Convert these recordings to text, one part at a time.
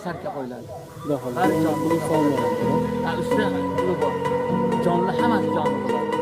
sarka qo'yiladi. Har jonli ustida puli bor. Jonli hammasi jonli bo'ladi.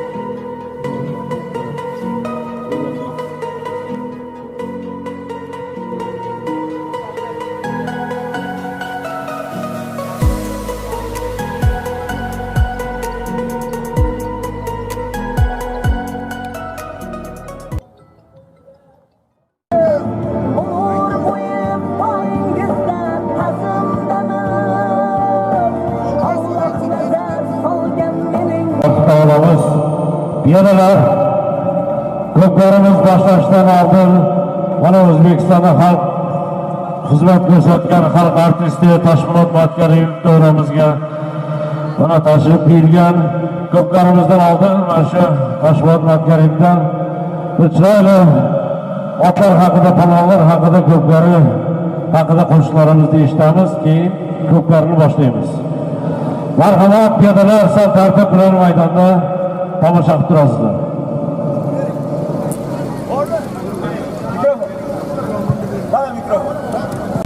Yanalar ko'plarimiz boshlashdan oldin mana O'zbekistonda xalq xizmat ko'rsatgan xalq artisti Toshmurat Matkarimov davramizga mana tashrif buyurgan ko'plarimizdan oldin mana shu Toshmurat Matkarimdan chiroyli otlar haqida, palonlar haqida, ko'plari haqida qo'shiqlarimizni eshitamiz, keyin ko'plarni boshlaymiz. Marhamat, piyodalar sal tartib bilan maydonda tomosha qilib turasizlar.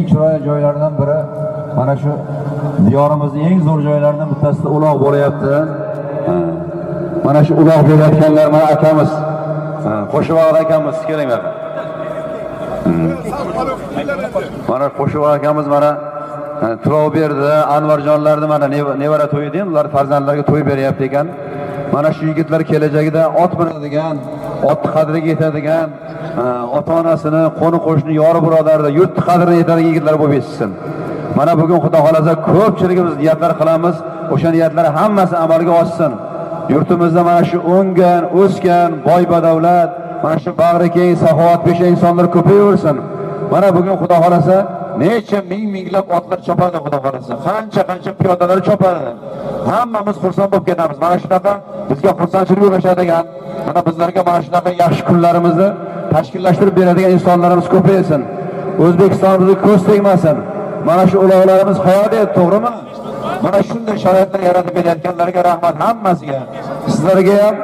Chiroyli joylardan biri mana shu diyorimizning eng zo'r joylaridan bittasida uloq bo'layapti. Mana shu uloq berayotganlar mana akamiz, Qo'shivog'da akamiz kelinglar. Mana Qo'shivog' akamiz mana to'lov berdi, Anvarjonlarni mana nevara to'yi deydi, ular farzandlarga to'y beryapti ekan. Mana shu yigitlar kelajagida ot minadigan, ot qadriga yetadigan, ota-onasini, qo'ni-qo'shni, yori birodarni, yurt qadriga yetadigan yigitlar bo'lib yetishsin. Mana bugun Xudo xolasa ko'pchiligimiz niyatlar qilamiz, o'sha niyatlar hammasi amalga oshsin. Yurtimizda mana shu o'ngan, o'sgan, boy badavlat, mana shu bag'ri keng, saxovatpesha insonlar ko'payaversin. Mana bugun Xudo xolasa necha minglab otlar chopadi Xudo xolasa. Qancha piyodalar chopadi. Hammamiz xursand bo'lib ketamiz. Mana shunaqa bizga xursandchilik ulashadigan, mana bizlarga mana shunaqa yaxshi kunlarimizni tashkillashtirib beradigan insonlarimiz ko'paysin. O'zbekistonimizga ko'z tegmasin. Mana shu uloqlarimiz hayot edi, to'g'rimi? Mana shunday sharoitlar yaratib berayotganlarga rahmat hammasiga. Sizlarga ham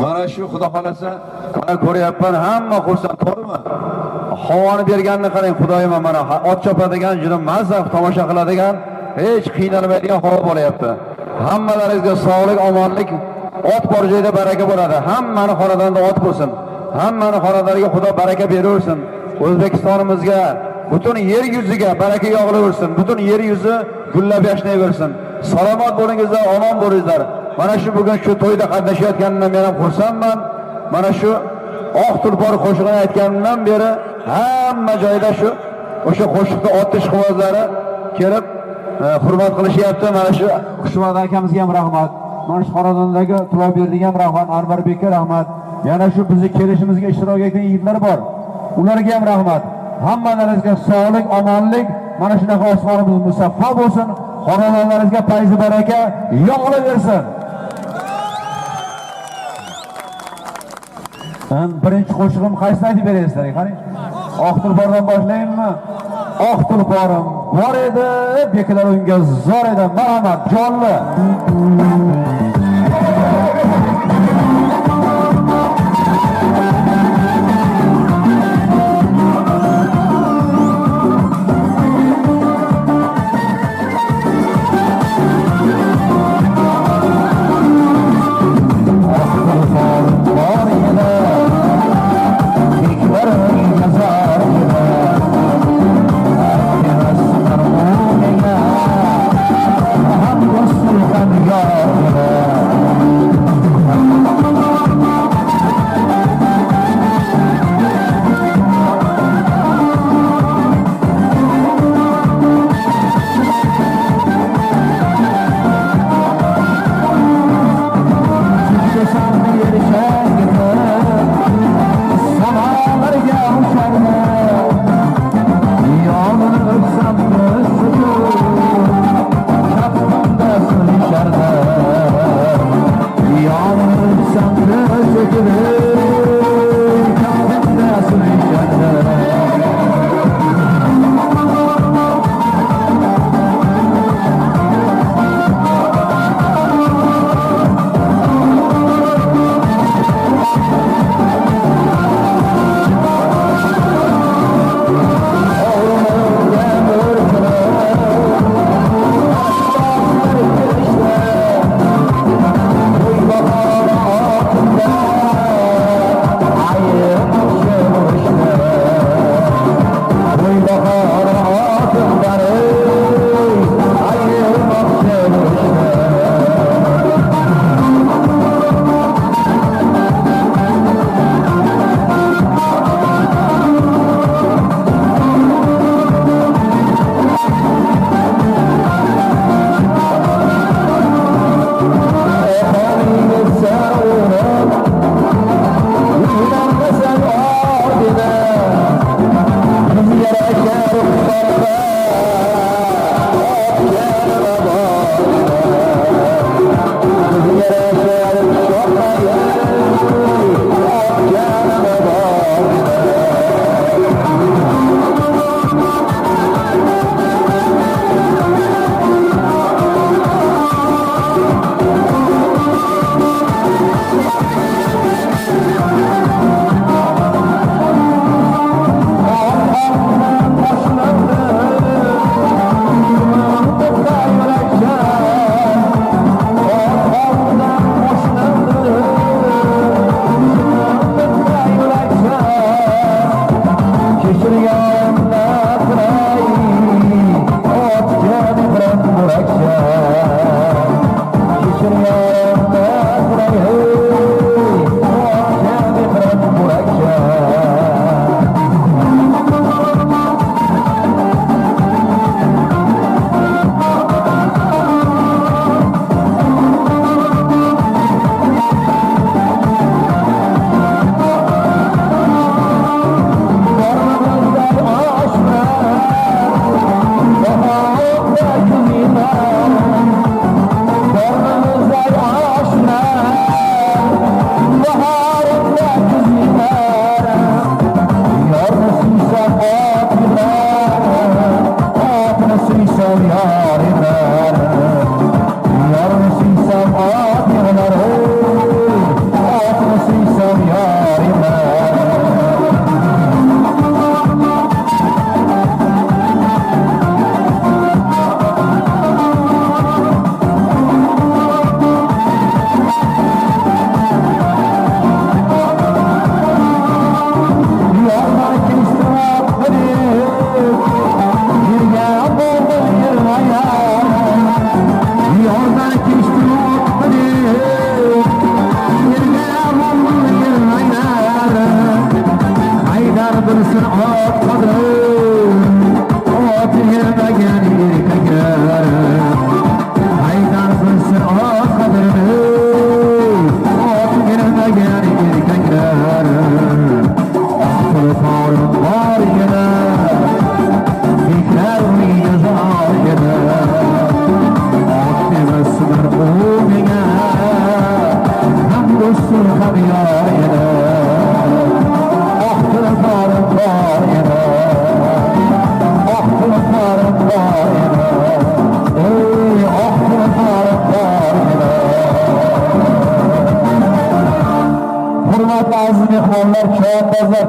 mana shu Xudo xolasa mana ko'ryapman, hamma xursand, to'g'rimi? Havoni berganini qarang, Xudoyim, mana ot chopadigan, juda mazza tomosha qiladigan, hech qiynalmaydigan havo bo'layapti. Hammalaringizga sog'lik, omonlik, ot bor joyda baraka bo'ladi. Hammani xonadonida ot bo'lsin. Hammani xonadonlariga Xudo baraka beraversin. O'zbekistonimizga, butun yer yuziga baraka yog'ilaversin. Butun yer yuzi gullab yashnayversin. Salomat bo'lingizlar, omon bo'lingizlar. Mana shu bugun shu to'yda qatnashayotganimdan men ham xursandman. Mana shu oq tulpor qo'shig'ini aytganimdan beri hamma joyda shu o'sha qo'shiqni ot ishqibozlari kelib hurmat qilishyapti. Mana shu Xushvaqt akamizga ham rahmat. Mana shu xonadondagi to'lov berdigan rahmat, Anvarbekka rahmat. Yana shu bizni kelishimizga ishtirok etgan yigitlar bor. Ularga ham rahmat. Hammalaringizga sog'lik, omonlik, mana shunaqa osmonimiz musaffo bo'lsin. Xonadonlaringizga fayz baraka yog'ilaversin. Birinchi qo'shig'im qaysini aytib berasizlar? Qarang. Oq tulpordan boshlaymanmi? Oq tulporim bor edi, beklar unga zor edi. Marhamat, jonli.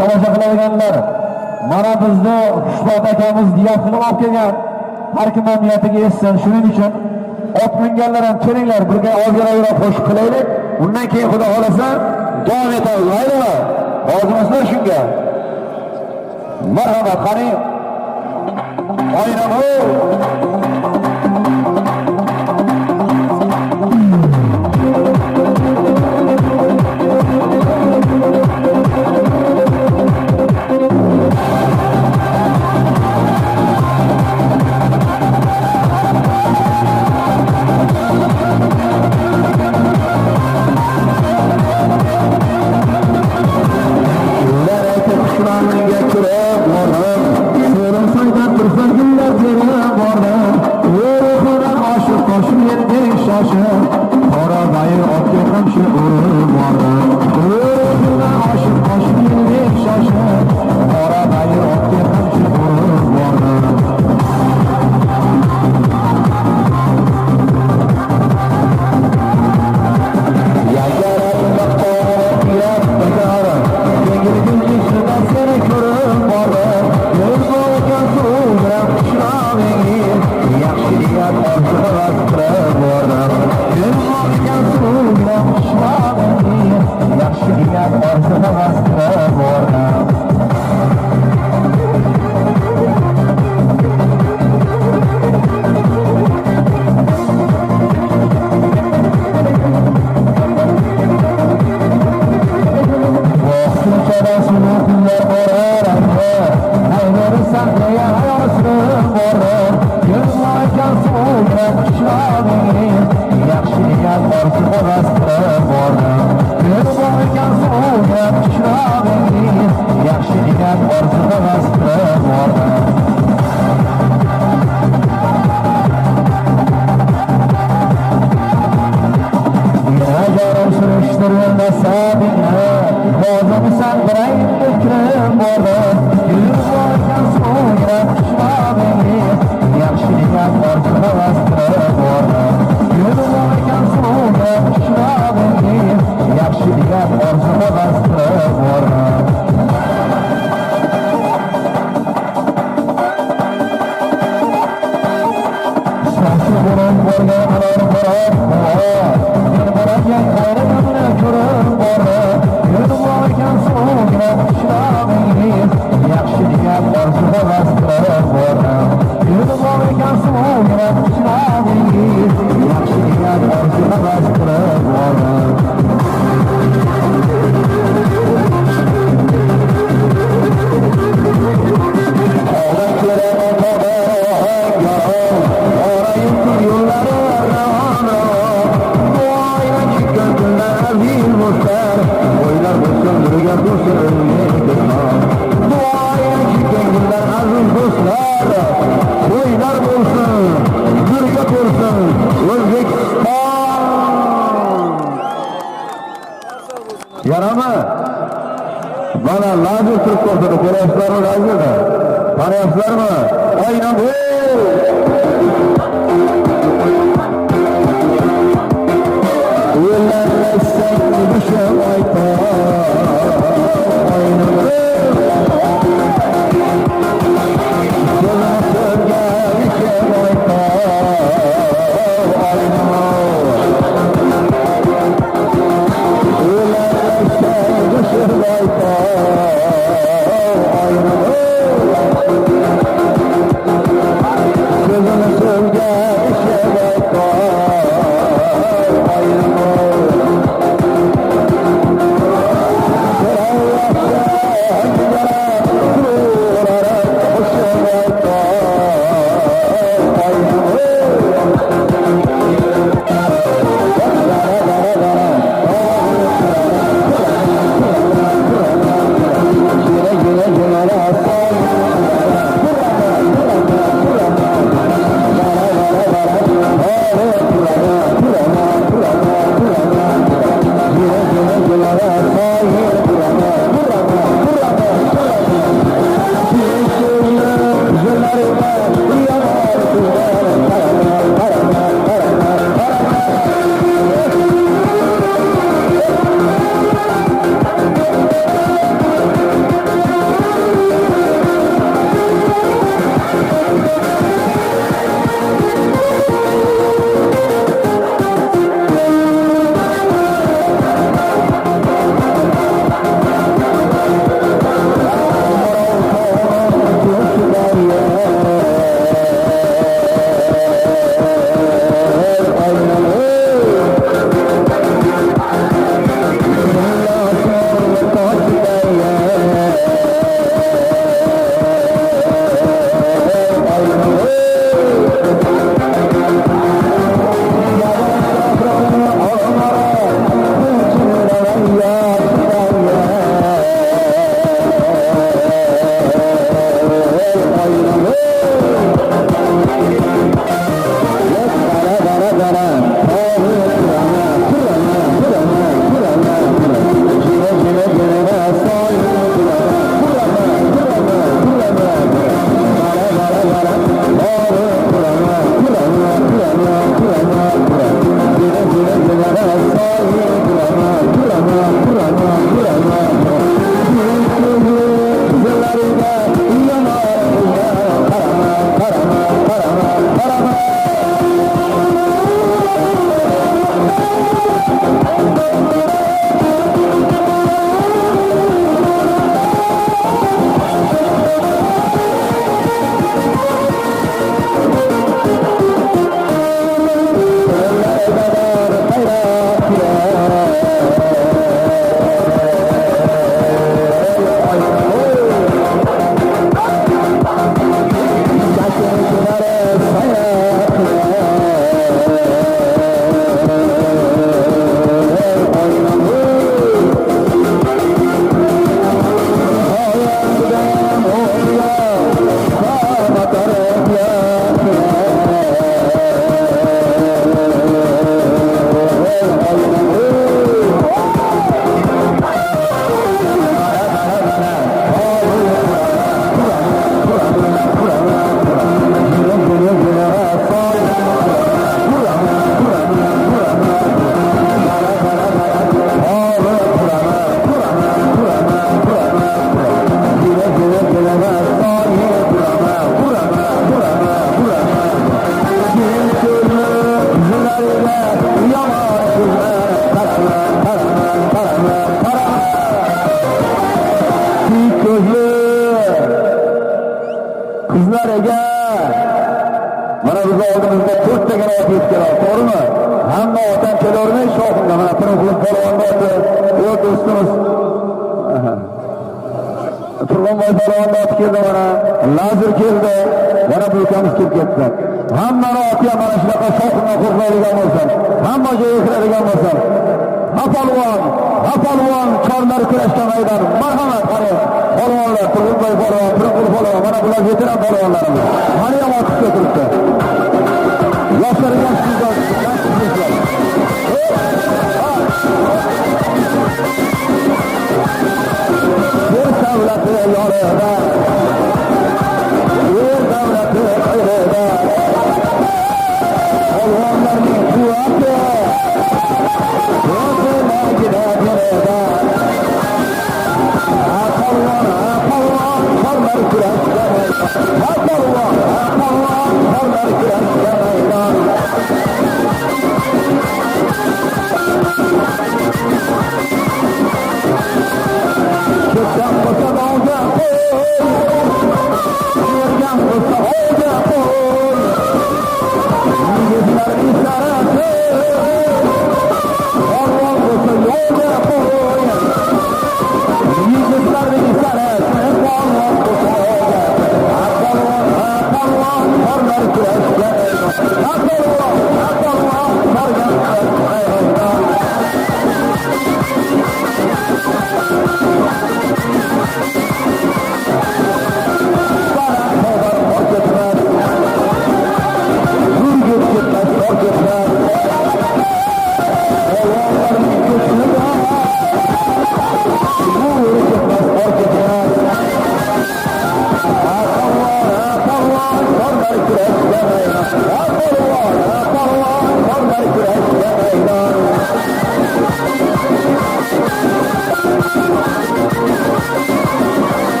Tomosha qiladiganlar, mana bizni Xushbod akamiz diyafini olib kelgan. Har kim niyatiga yetsin. Shuning uchun ot minganlar ham kelinglar, birga ozgina qo'shiq qilaylik. Undan keyin Xudo xolasa davom etamiz. Maylimi? Rozimisizlar shunga? Marhamat, qani. Oynamo. Yarama. Bana lazım Türk olsun. Koreysizler lazım da. Tanıyorsunlar mı? Aynen bu. Ulan sen düşe ayta.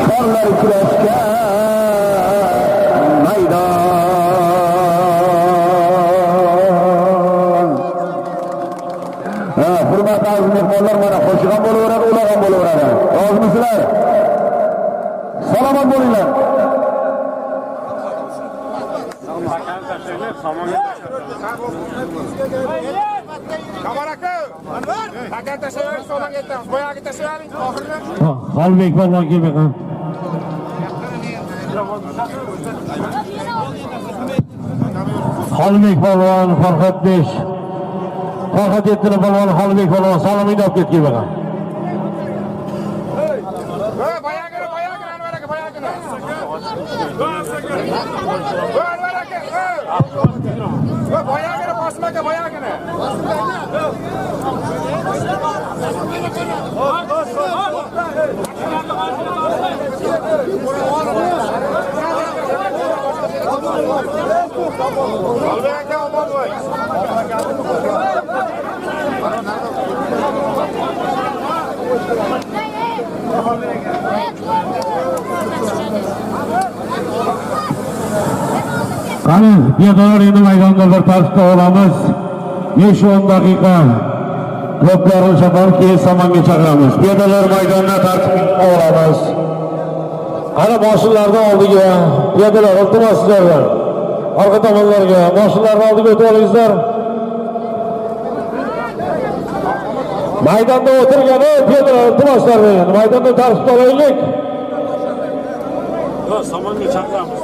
Şorlar kurashga maydon. Hurmatli aziz mehmonlar, mana qo'shiq ham bo'laveradi, ular ham bo'laveradi. Rozimisizlar? Salomat bo'linglar. Xolbek polvon kelmayman. Xolbek polvon, Farhod 5. Farhod 7 polvon, Xolbek polvon salomini olib ketib kelgan. Qani, piyodalar endi maydonda bir tartibda olamiz. 5-10 daqiqa ko'plarni shapar keyin samonga chaqiramiz. Piyodalar maydonda tartibda olamiz. Qani mashinalarni oldiga, piyodalar iltimos sizlardan. Orqa tomonlarga, mashinalarni oldiga o'tib olingizlar. Maydonda o'tirgan piyodalar iltimoslar bergan. Maydonda tartibda olaylik. Samonga chaqiramiz.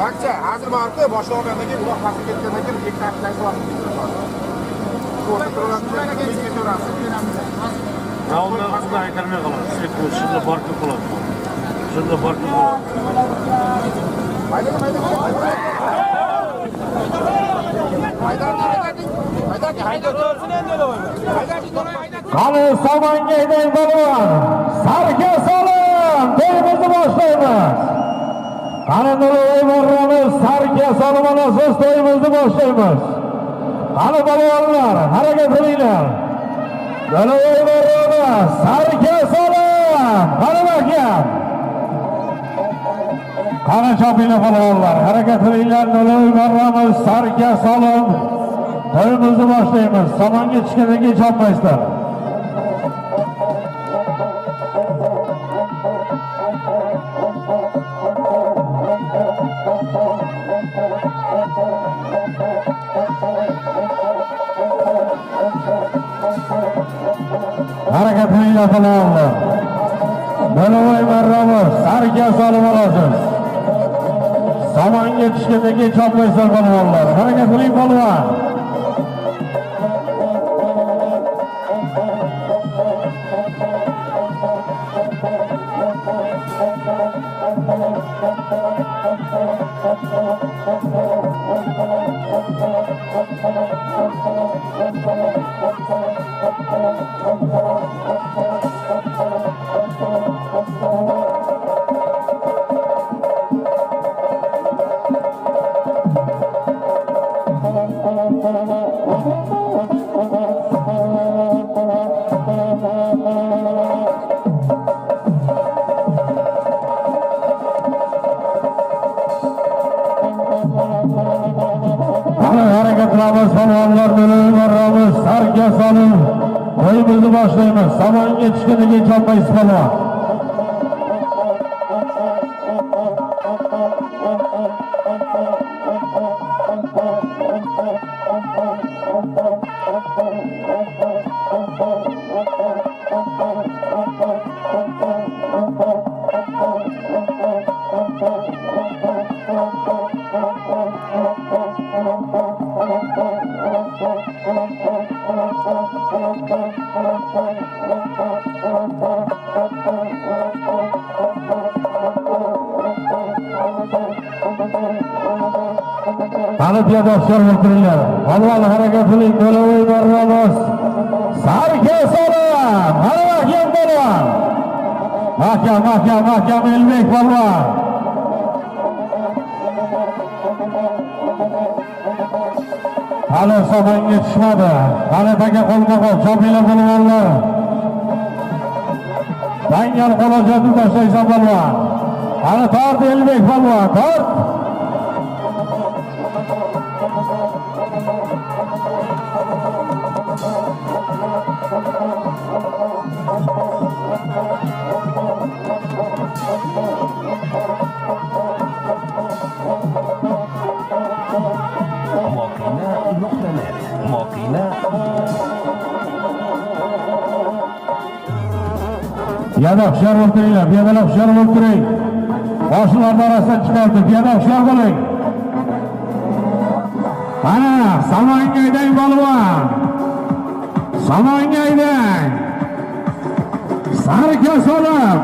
Akça, hazır martı boshlangandan keyin uloq pastga ketgandan keyin ikki haftadan so'ng Davlat haqida aytolmay qolamiz. Shunda barqa qiladi. Shunda barqa qiladi. Qani samonga haydang polvon. Sarga salom. To'yimizni boshlaymiz. Qani nurli marramiz sarga salom olasiz, to'yimizni boshlaymiz. Qani polvonlar, harakat qilinglar. Nurli marramiz sarga salom. Qani bakam. Qani chopinglar polvonlar, harakat qilinglar. Nurli marramiz sarga salom. To'yimizni boshlaymiz. Samonga chiqgandan keyin chopmaysizlar. Harakat qilinglar polvonlar. Nurli marramiz sarga salom olasiz. Samonga tushgandan keyin chopmaysizlar polvonlar. Harakat qiling polvon. Harakat qilamiz polvonlar, nurli marramiz sarga salom. To'yimizni boshlaymiz. Samonga tushgandan keyin chopmaysiz polvon. Qani piyodalar o'tiringlar. Avval harakat qiling, bo'lavery barramiz. Sarka salom. Harakat bo'lgan. Mahkam Elbek polvon. Hali somonga tushmadi. Hali taka qo'lma-qo'l Jamila polvonlar. Dangal qo'lajatni tashlaysan polvon. Hali tort Elbek polvon, tort. Piyada hushyor o'tiringlar, piyodalar hushyor o'tiring. Boshlarni orasidan chiqardi, piyada hushyor bo'ling. Ana, samonga aydang polvon. Samonga aydang. Sarka solib.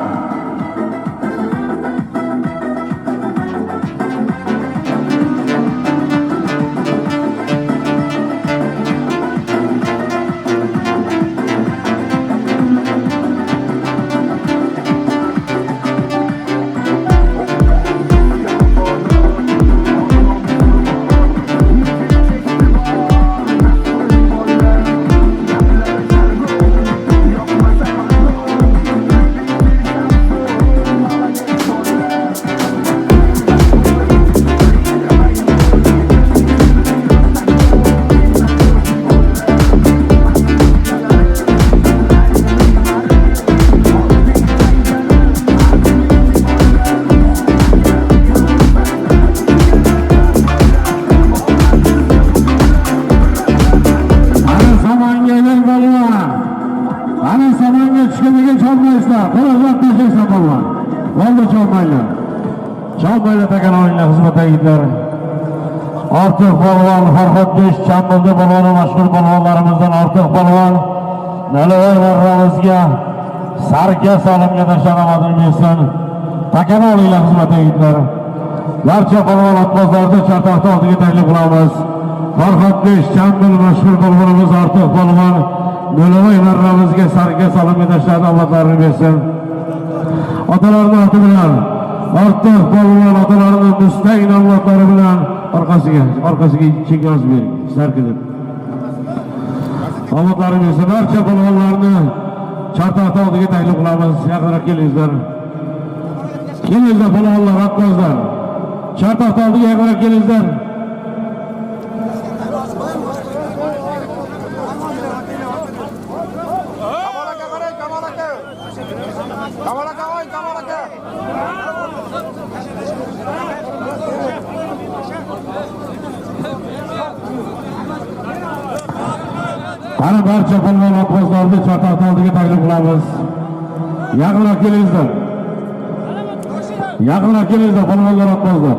Çalmayla takan oyunla hizmete gider. Artık polvon Farhod Besh Chambulda polvoni mashhur polvonlarimizdan Ortiq polvon Nalovoy marramizga sarka solimga tashlanamadini bersin. Takan oyunla hizmete gider. Barcha polvon otbozlarni chatoqda oldiga taklif qilamiz. Farhod Besh Chambul mashhur polvonimiz Ortiq polvon Nalovoy marramizga sarka solimga tashlab omadlarini bersin. Otalarning oti bilan Ortiq polvon otalarining mustaqil avlodlari bilan orqasiga chek yozib bering. Sarkilib. Omadlarini bersin. Barcha polvonlarni chatoqda oldiga taklif qilamiz. Yaqinroq kelingizlar. Kelingizlar polvonlar, otbozlar. Chatoqda oldiga yaqinroq kelingizlar. Qani barcha polvon otbozlarni chatoqda oldiga taklif qilamiz. Yaqinroq kelingizlar. Yaqinroq kelingizlar polvonlar, otbozlar.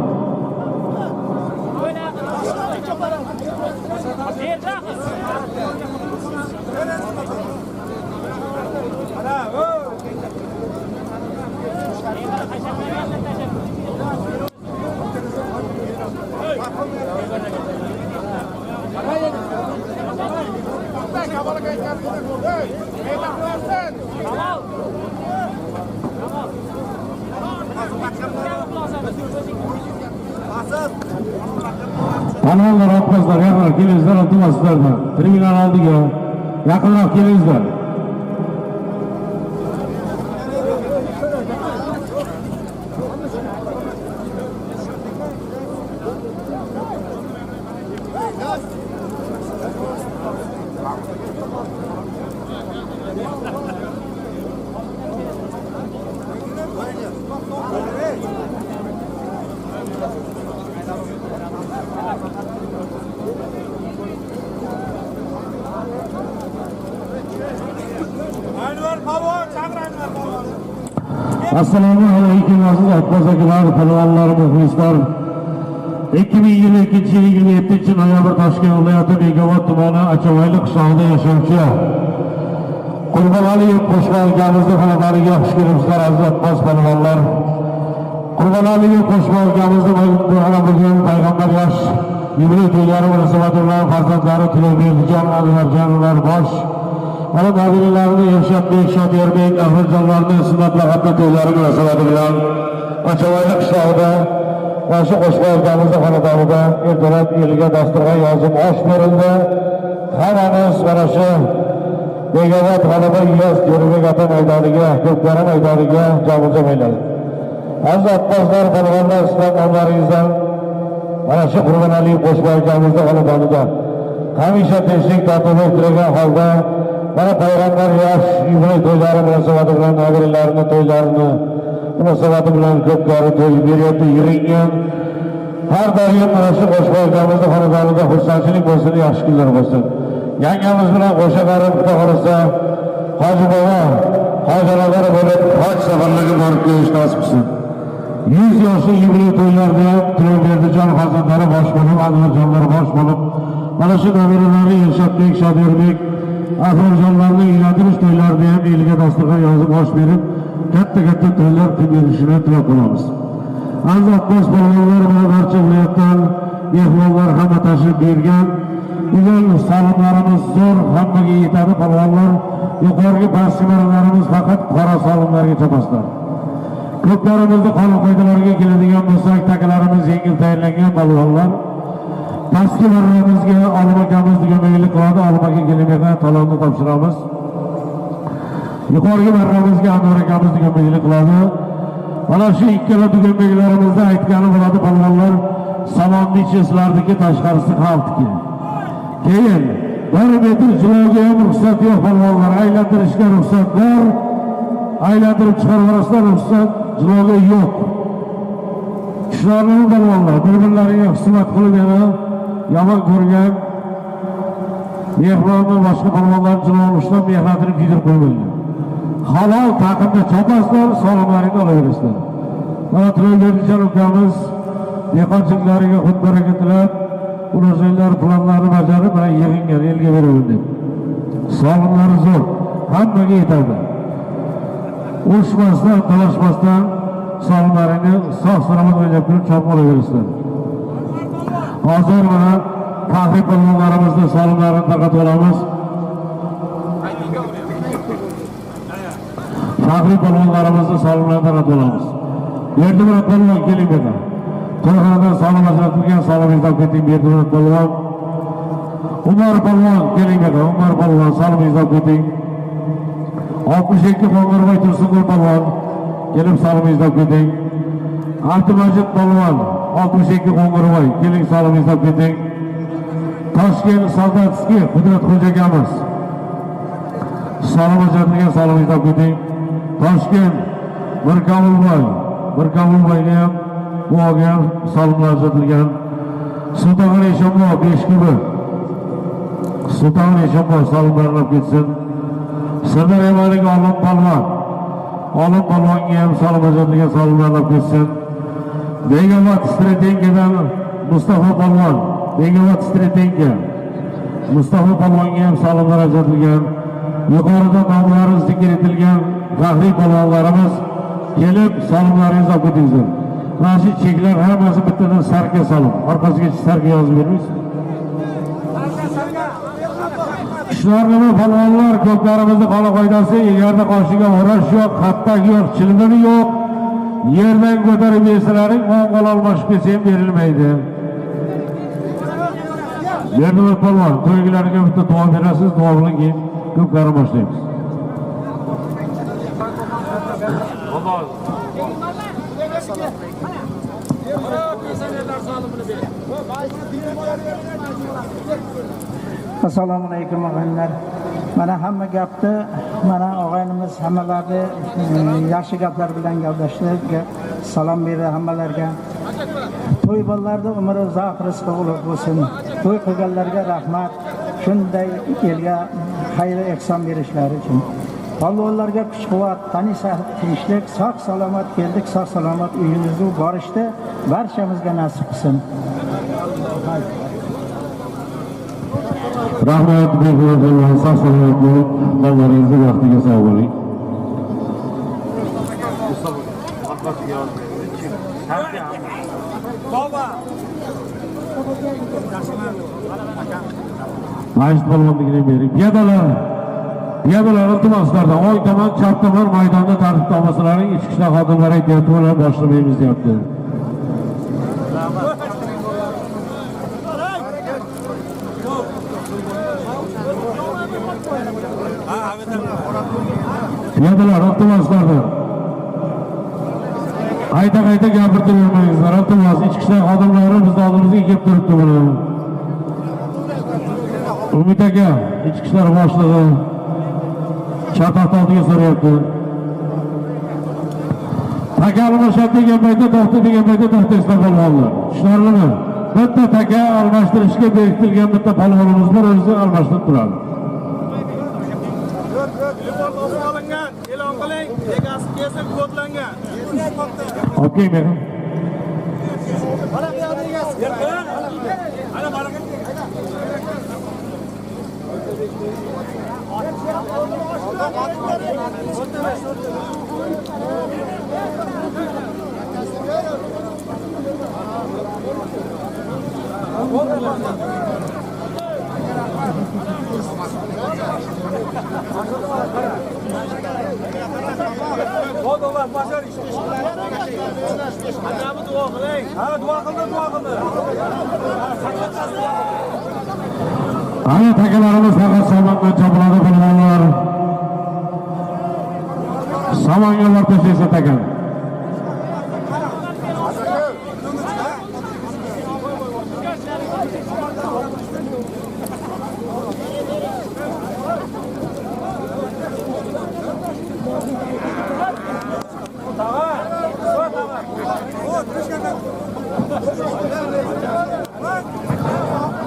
Polvonlar, otbozlar, yaqinroq kelingizlar, iltimoslarni. Tribuna oldiga yaqinroq kelingizlar. Assalomu alaykum aziz otboz akalar, polvonlar, muxlislar. 2022 yil 27 noyabr Toshkent viloyati Bekobod tumani Achavayli qishlog'ida yashovchi Qurbonaliyev qo'shma akamizni xonadoniga xush kelibsizlar aziz otboz polvonlar. Qurbonaliyev qo'shma akamizni bugun payg'ambar yosh yubiley to'ylari munosabati bilan farzandlari Tilakberdijon, Anvarjonlar bosh mana nabiralarini Ershadbek, Shotirbek, Ahmadjonlarni sunnat laqabli to'ylari munosabati bilan Ochavoyli qishlog'ida mana shu Qo'shboy akamizni xonadonida ertalab eliga dasturxon yozib osh berildi. Hammamiz mana shu Begobod g'alaba Iyos Jo'rabek aka maydoniga, Ko'kdara maydoniga jam-jam ayladi. Aziz abboslar, polvonlar, sizlar nomlaringizdan mana shu Qurbonali Qo'shboy akamizni xonadonida hamisha tinchlik totuvlik tilagan holda mana payg'ambar yosh yubiley to'ylari munosabati bilan nabiralarini to'ylarini munosabati bilan ko'pkari to'y beryapti, yiringan. Har doim mana shu Qo'shboy akamizni xonadonida xursandchilik bo'lsin, yaxshi kunlar bo'lsin. Yangamiz bilan qo'sha qarib xudo xolasa Hoji bobo, hojilar bo'lib hoj safarlarga borib kelish nasib qilsin. 100 yoshli yubiley to'ylarda Tilakberdijon farzandlari bosh bo'lib, Anvarjonlar bosh bo'lib, mana shu nabiralari Ershadbek, Shodirbek, Ahmadjonlarning uylantirish to'ylarida ham eliga dasturxon yozib osh berib, katta to'ylar qilib berishini tilab qolamiz. Aziz abbos polvonlar va barcha viloyatdan mehmonlar hamma tashrif buyurgan. Bugun salomlarimiz zo'r, hammaga yetadi polvonlar. Yuqorgi barchalarimiz faqat qora salomlarga chopasizlar. Ko'plarimizni qonun qoidalariga keladigan bo'lsak, takalarimiz yengil tayinlangan polvonlar. Pastki marramizga Olim akamiz dugamaglik qiladi, Olim aka kelmaganda talonni topshiramiz. Yuqorgi marramizga Anvar akamiz dugamaglik qiladi. Mana shu ikkala dugamaglarimizda aytgani bo'ladi polvonlar, salonni sizlarniki, tashqarisi xalqniki. Keyin 1 metr jiloga ham ruxsat yo'q polvonlar, aylantirishga ruxsat bor. Aylantirib chiqaraverasizlar, ruxsat jiloga yo'q. Shularning polvonlar bir-birlariga hurmat qilib yana yomon ko'rgan mehmonni boshqa polvonlarni jilovini ushlab mehnatini kuydirib qo'ymaydi. Halol taqimda chopasizlar, salomlaringni olaverasizlar. Mana Tilakberdijon ukamiz dehqonchiliklariga xud baraka tilab, ularning planlarini bajarib, mana yig'ingan elga beraverdi. Salomlari zo'r, hammaga yetadi. Urushmasdan, talashmasdan salomlarini sog'-salomat o'ylab turib chopib olaverasizlar. Hozir mana faxriy polvonlarimizni salomlarini tarqatib olamiz. Faxriy polvonlarimizni salomlarini tarqatib olamiz. Berdimurat polvon keling dedi. To'yxonadan salom ajratilgan, salomingizdan keting Berdimurat polvon. Umar polvon keling dedi. Umar polvon salomingizdan keting. 62 Qo'ng'irboy Tursunqul polvon kelib salomingizdan keting. Abdumajid polvon 62 Qo'ng'irboy keling salomingizdan keting. Toshkent Soldatskiy Qudratxo'ja akamiz salom ajratilgan, salomingizdan keting. Toshkent Mirkamulboyga ham buoga ham salomlar ajratilgan. Sulton Eshonboy 5 kubi Sulton Eshonboy salomlarni olib ketsin. Sirdaryolik Olim polvonga ham salom ajratilgan, salomlarni olib ketsin. Begobod strategiyadan Mustafa polvon, Begobod strategiya Mustafa polvonga ham salomlar ajratilgan. Yuqorida nomlari zikr etilgan faxriy polvonlarimiz kelib salomlaringizni olib ketingizlar. Mana shu cheklar hammasi bittadan sarka salom. Orqasiga sarka yozib bermaysiz. Shularni polvonlar ko'plarimizni qonun qoidasi, egarda qoshiga o'rash yo'q, xattak yo'q, chilmini yo'q. Yerdan ko'tarib bersalaring, o'ng'al almashib ketsa ham berilmaydi. Berdimurat polvon, to'ygilarga bitta duo berasiz, duo bilan keyin ko'plarni boshlaymiz. Assalomu alaykum og'aynilar. Mana hamma gapni, mana og'aynimiz hammalarni yaxshi gaplar bilan gaplashdik. Salom berdi hammalarga. To'y bolalarda umri uzoq, rizqi ulug' bo'lsin. To'y qilganlarga rahmat. Shunday elga xayr ehson berishlari uchun. Polvonlarga kuch-quvvat, tani tinchlik, sog' salomat keldik, sog' salomat uyimizga borishdi. Barchamizga nasib qilsin. Rahmat, Begobod, sog' salomat bo'lib, qo'llaringizni vaqtiga sog' bo'ling. Mashq bo'lganligini bering. Piyodalar iltimoslardan o'ng tomon, chap tomon maydonda tartibda olmasalaring ichki ishlar xodimlari aytyapti, ular boshlamaymiz deyapti. Piyodalar iltimoslardan qayta gapirtirmayingizlar, iltimos. Ichki ishlar xodimlari biz oldimizga kelib turibdi buni. Umid aka, ichki ishlar boshlig'i chatoq oldiga so'rayapti. Taka almashadi degan paytda to'xtaysizlar polvonlar. Tushunarlimi? Bitta taka almashtirishga berkitilgan bitta polvonimiz bor, o'zi almashtirib turadi. E'lon qiling, egasi kelsa kodlangan. Okey, men. Ana takalarimiz faqat samondan chopiladi polvonlar. Samonga o'rtashaysa takan.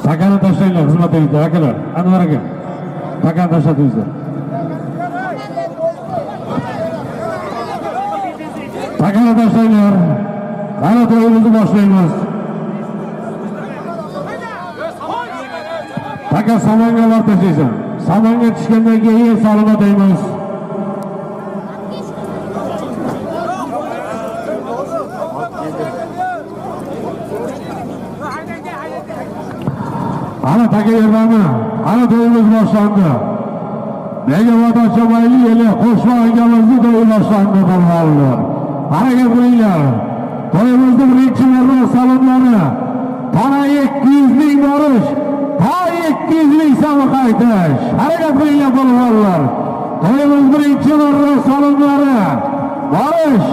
Takani tashlanglar, xizmat egizlar, akalar. Anvar aka, takani tashlatingizlar. Takani tashlanglar. Qani to'yimizni boshlaymiz. Taka samonga o'rtashaysan. Samonga tushgandan keyin salomat deymiz. Ana taka yerdami? Ana to'yimiz boshlandi. Nega vatachamayli eli qo'shma akamizning to'yi boshlandi polvonlar. Harakat qilinglar. To'yimizning birinchi marra salomlari. Tana 200 ming borish, ta 200 ming so'm qaytish. Harakat qilinglar polvonlar. To'yimiz birinchi marra salomlari. Borish,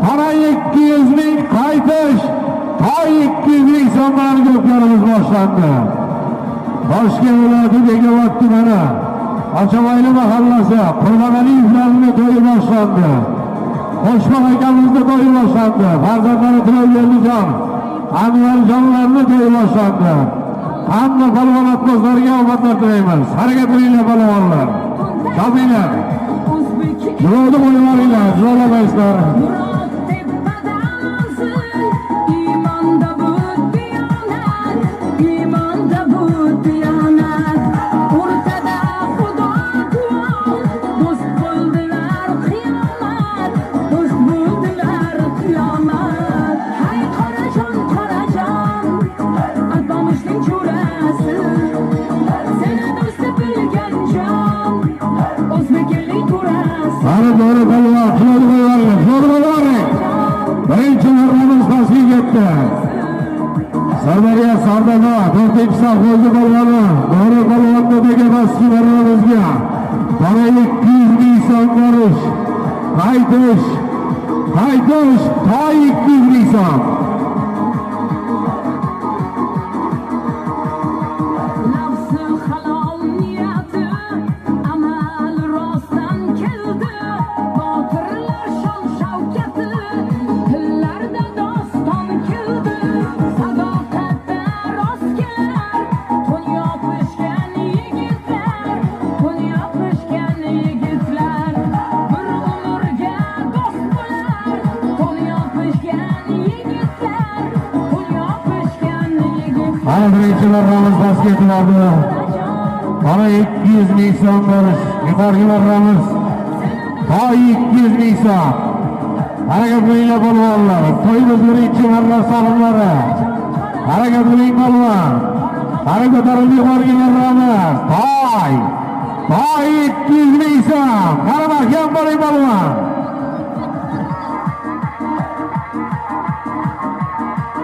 tana 200 ming qaytish, ta 200 ming so'mlarni ko'plarimiz boshlandi. Toshkent viloyati Bekobod tumani Ochamayli mahallasi Qurbanaliyevlarning to'yi boshlandi. Qo'shma akamizning to'yi boshlandi. Farzandlari Tilovberdijon, Anvarjonlarning to'yi boshlandi. Hamma polvonlarga omadlar tilaymiz. Harakat qilinglar polvonlar. Chopinglar. Jo'rni qo'yinglar, jo'rlamaysizlar. Doğru polvon, Flo'dg'o'ylar. Birinchi marramiz pastga ketdi. Sardariya Sardana, 4-chi safholdi polvoni. Doğru polvonni degan pastga marramizga. Bana 200 ming so'm borish. Qaytish, ta 200 ming so'm. Birinchi marramiz pastga ketiladi. Bana 200 ming so'm borish. Yuqorgi marramiz ta 200 ming so'm. Harakat qilinglar polvonlar. To'yimiz birinchi marra salomlari. Harakat qiling polvon. Qani ko'tarildi yuqoriga marramiz. Toy. Toy 200 ming so'm. Qani mahkam bo'ling polvon.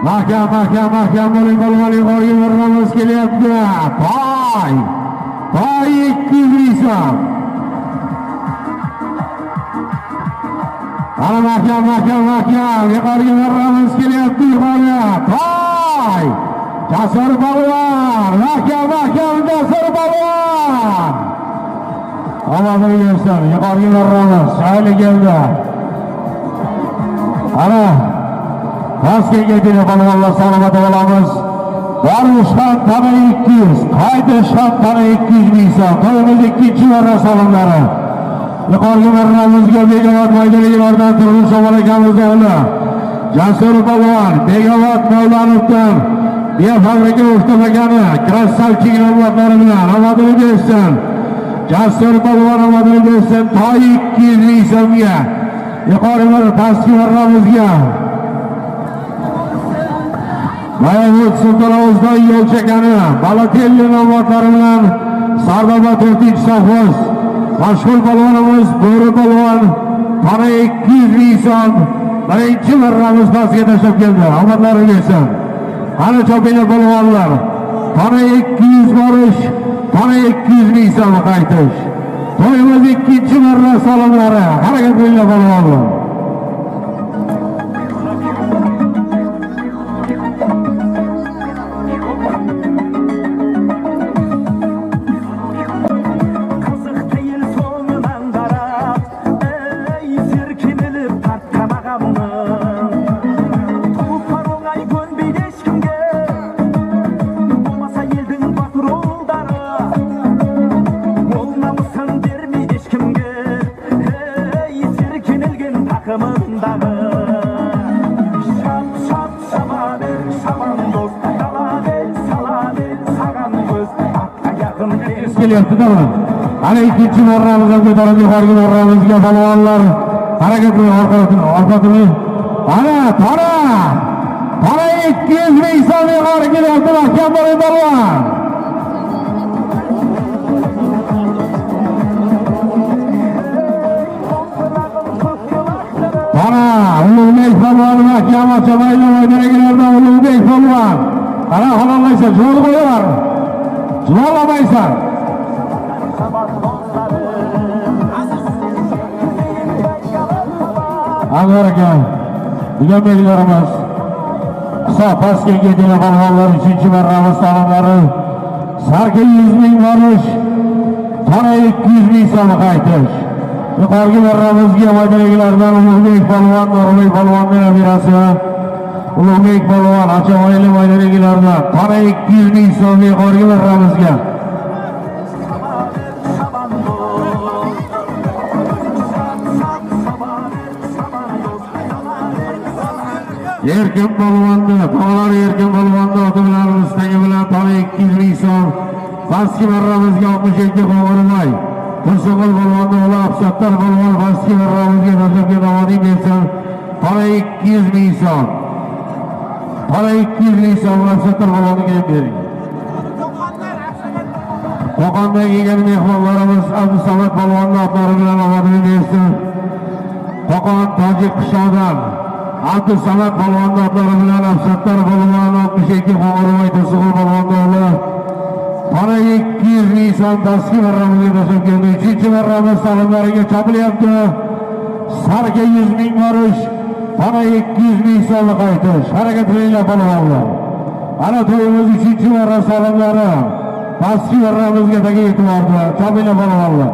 Mahkam bo'ling polvon, yuqoriga marramiz kelyapti. Toy. Toy 200 ming so'm. Qani mahkam yuqoriga marramiz kelyapti yuqoriga. Toy. Jasur polvon, mahkam Jasur polvon. Omadini bersin, yuqoriga marramiz, shayli keldi. Ana, Toshkentga kelgan polvonlar salomat bo'lamiz. Borushdan tana 200, qaytishdan tana 200 ming so'm. To'yimiz 2-chi marra solimlari. Yuqoriga marramizga Begavot maydonligilardan turli savol ekanimizni o'yla. Jasur polvon, Begavot Mavlanovdan fabrika o'xtamagani, krasavchik avlodlari bilan omadini bersin. Jasur polvon omadini bersin. Toy 200 ming so'mga. Yuqori pastki marramizga. Mayamut Sultonovizdan yo'l chekani, Balatelli avlodlari bilan Sardoba 4-safhoz. Mashhur polvonimiz Bo'ri polvon tana 200 ming so'm. Birinchi marramiz pastga tashlab keldi. Omadlari bersin. Qani chopinglar polvonlar. Tana 200 borish, tana 200 ming so'm qaytish. To'yimiz 2-chi marra solimlari. Harakat qilinglar polvonlar. Kelyapti tamam. Ana 2-chi marramizga ko'tarildi yuqoriga marramizga polvonlar. Harakat qiling orqa qiling. Ana tana 200 ming so'm yuqoriga kelyapti. Mahkam bo'ling polvon. Ana Ulug'bek polvon mahkam ochamaydi maydonlardan Ulug'bek polvon. Ana halollaysa jo'r qo'yaver. Zo'rlamaysan. Amerika degan belgilarimiz hisob pastga ketgan polvonlar 3-chi marramiz salomlari sarka 100 ming borish, tana 200 ming so'm qaytish. Yuqoriga marramizga maydonlardan Ulug'bek polvon, Nurobek polvonning nabirasi Ulug'bek polvon Achamayli maydonlardan tana 200 ming so'm yuqoriga marramizga. Erkin polvonni, To'g'ri Erkin polvonni oti bilan Rustagi bilan tana 200 ming so'm. Pastki marramizga 62 Qo'g'irmay. Tursunqul polvonni o'g'li Absattar polvon pastki marramizga tashlabga davoning bersin. Tana 200 ming so'm. Tana 200 ming so'm Absattar polvonga bering. Qo'qondan kelgan mehmonlarimiz Abdusamad polvonni otlari bilan omadini bersin. Qo'qon Tojik qishlog'idan Abdusamad polvonni otlari bilan Absattar polvon 62 Qo'g'irmay Tursunqul polvonni o'g'li tana 200 ming so'm pastki marramizga tashlab keldi. 3-chi marramiz salomlariga chopilyapti. Sarka 100 ming borish, tana 200 ming so'm qaytish. Harakat qilinglar polvonlar. Ana to'yimiz 3-chi marra salomlari pastki marramizga taga yetib bordi. Chopinglar polvonlar.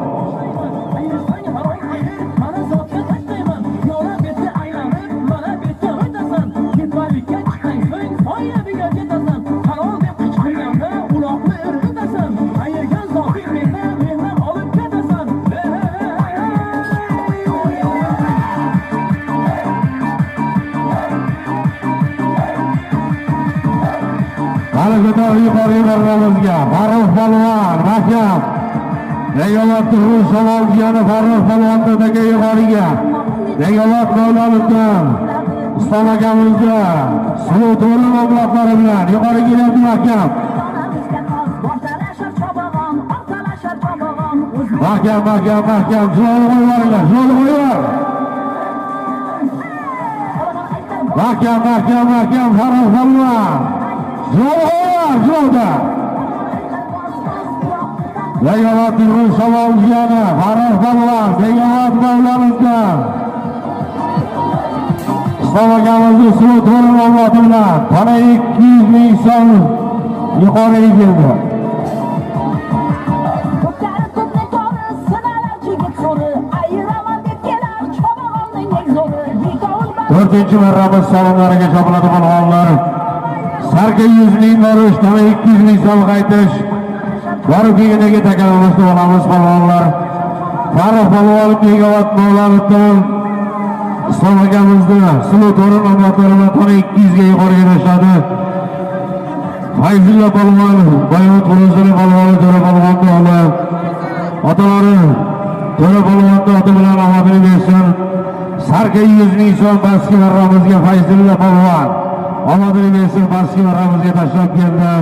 Ko'tarib yuqoriga marramizga Farruh polvon mahkam. Begavot turli savol jiyani Farruh polvon taga yuqoriga. Begavot Mavlanovdan Islom akamizni suv to'lin mablaglari bilan yuqori kelyapti mahkam. Mahkam, jiloli qo'yinglar, jiloli qo'yinglar. Mahkam, Farruh Polvon. Jiloli qo'yinglar, jilolda. Yagona turg'un savolchiyani Farruh Polvon, Begomot Mavlonimizga. Islom akamizni suv to'lin mablag'i bilan tana 200 ming so'm yuqoriga keldi. To'rtinchi marramiz salonlariga chopiladi polvonlar. Sarka 100 ming borish, tana 200 ming so'm qaytish. Borib kelganiga takalimizni olamiz polvonlar. Farruh Polvon Begomot Mavlonovdan Islom akamizni suv to'lin mablag'lari bilan tana 200 ga yuqoriga tashladi. Fayzulla polvon, Bayot Qo'rozli polvoni To'ra polvonni olib, otalari To'ra polvonni oti bilan omadini bersin. Sarka 100 ming so'm pastki marramizga Fayzulla polvon omadini bersin, pastki marramizga tashlab keldi.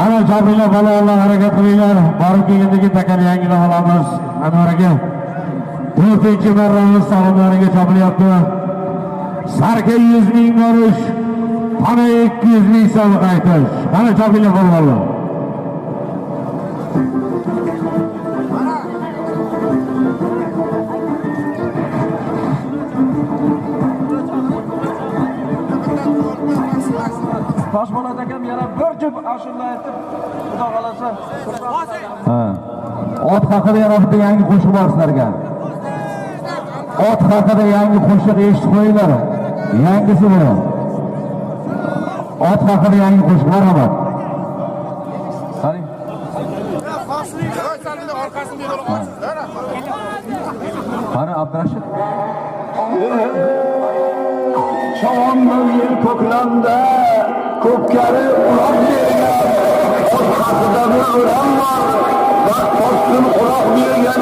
Ana chopinglar polvonlar, harakat qilinglar. Borib kelgandagi takani yangilab olamiz. Anvaraga 4-chi marramiz salonlariga chopilyapti. Sarka 100 ming borish, tana 200 ming so'm qaytish. Ana chopinglar polvonlar. Toshpo'lat akam yana bir jup ashula aytib, xudo xolasa. Ot haqida yana bitta yangi qo'shiq bor sizlarga. Ot haqida yangi qo'shiq eshitib qo'yinglar. Yangisi bu. Ot haqida yangi qo'shiq marhamat. Qarang. Qani Abdurashid. Shavonning yil ko'klamda ko'pkari uloq bergan. Orqasida bir o'ram bor. Vaqt ostin uloq bergan.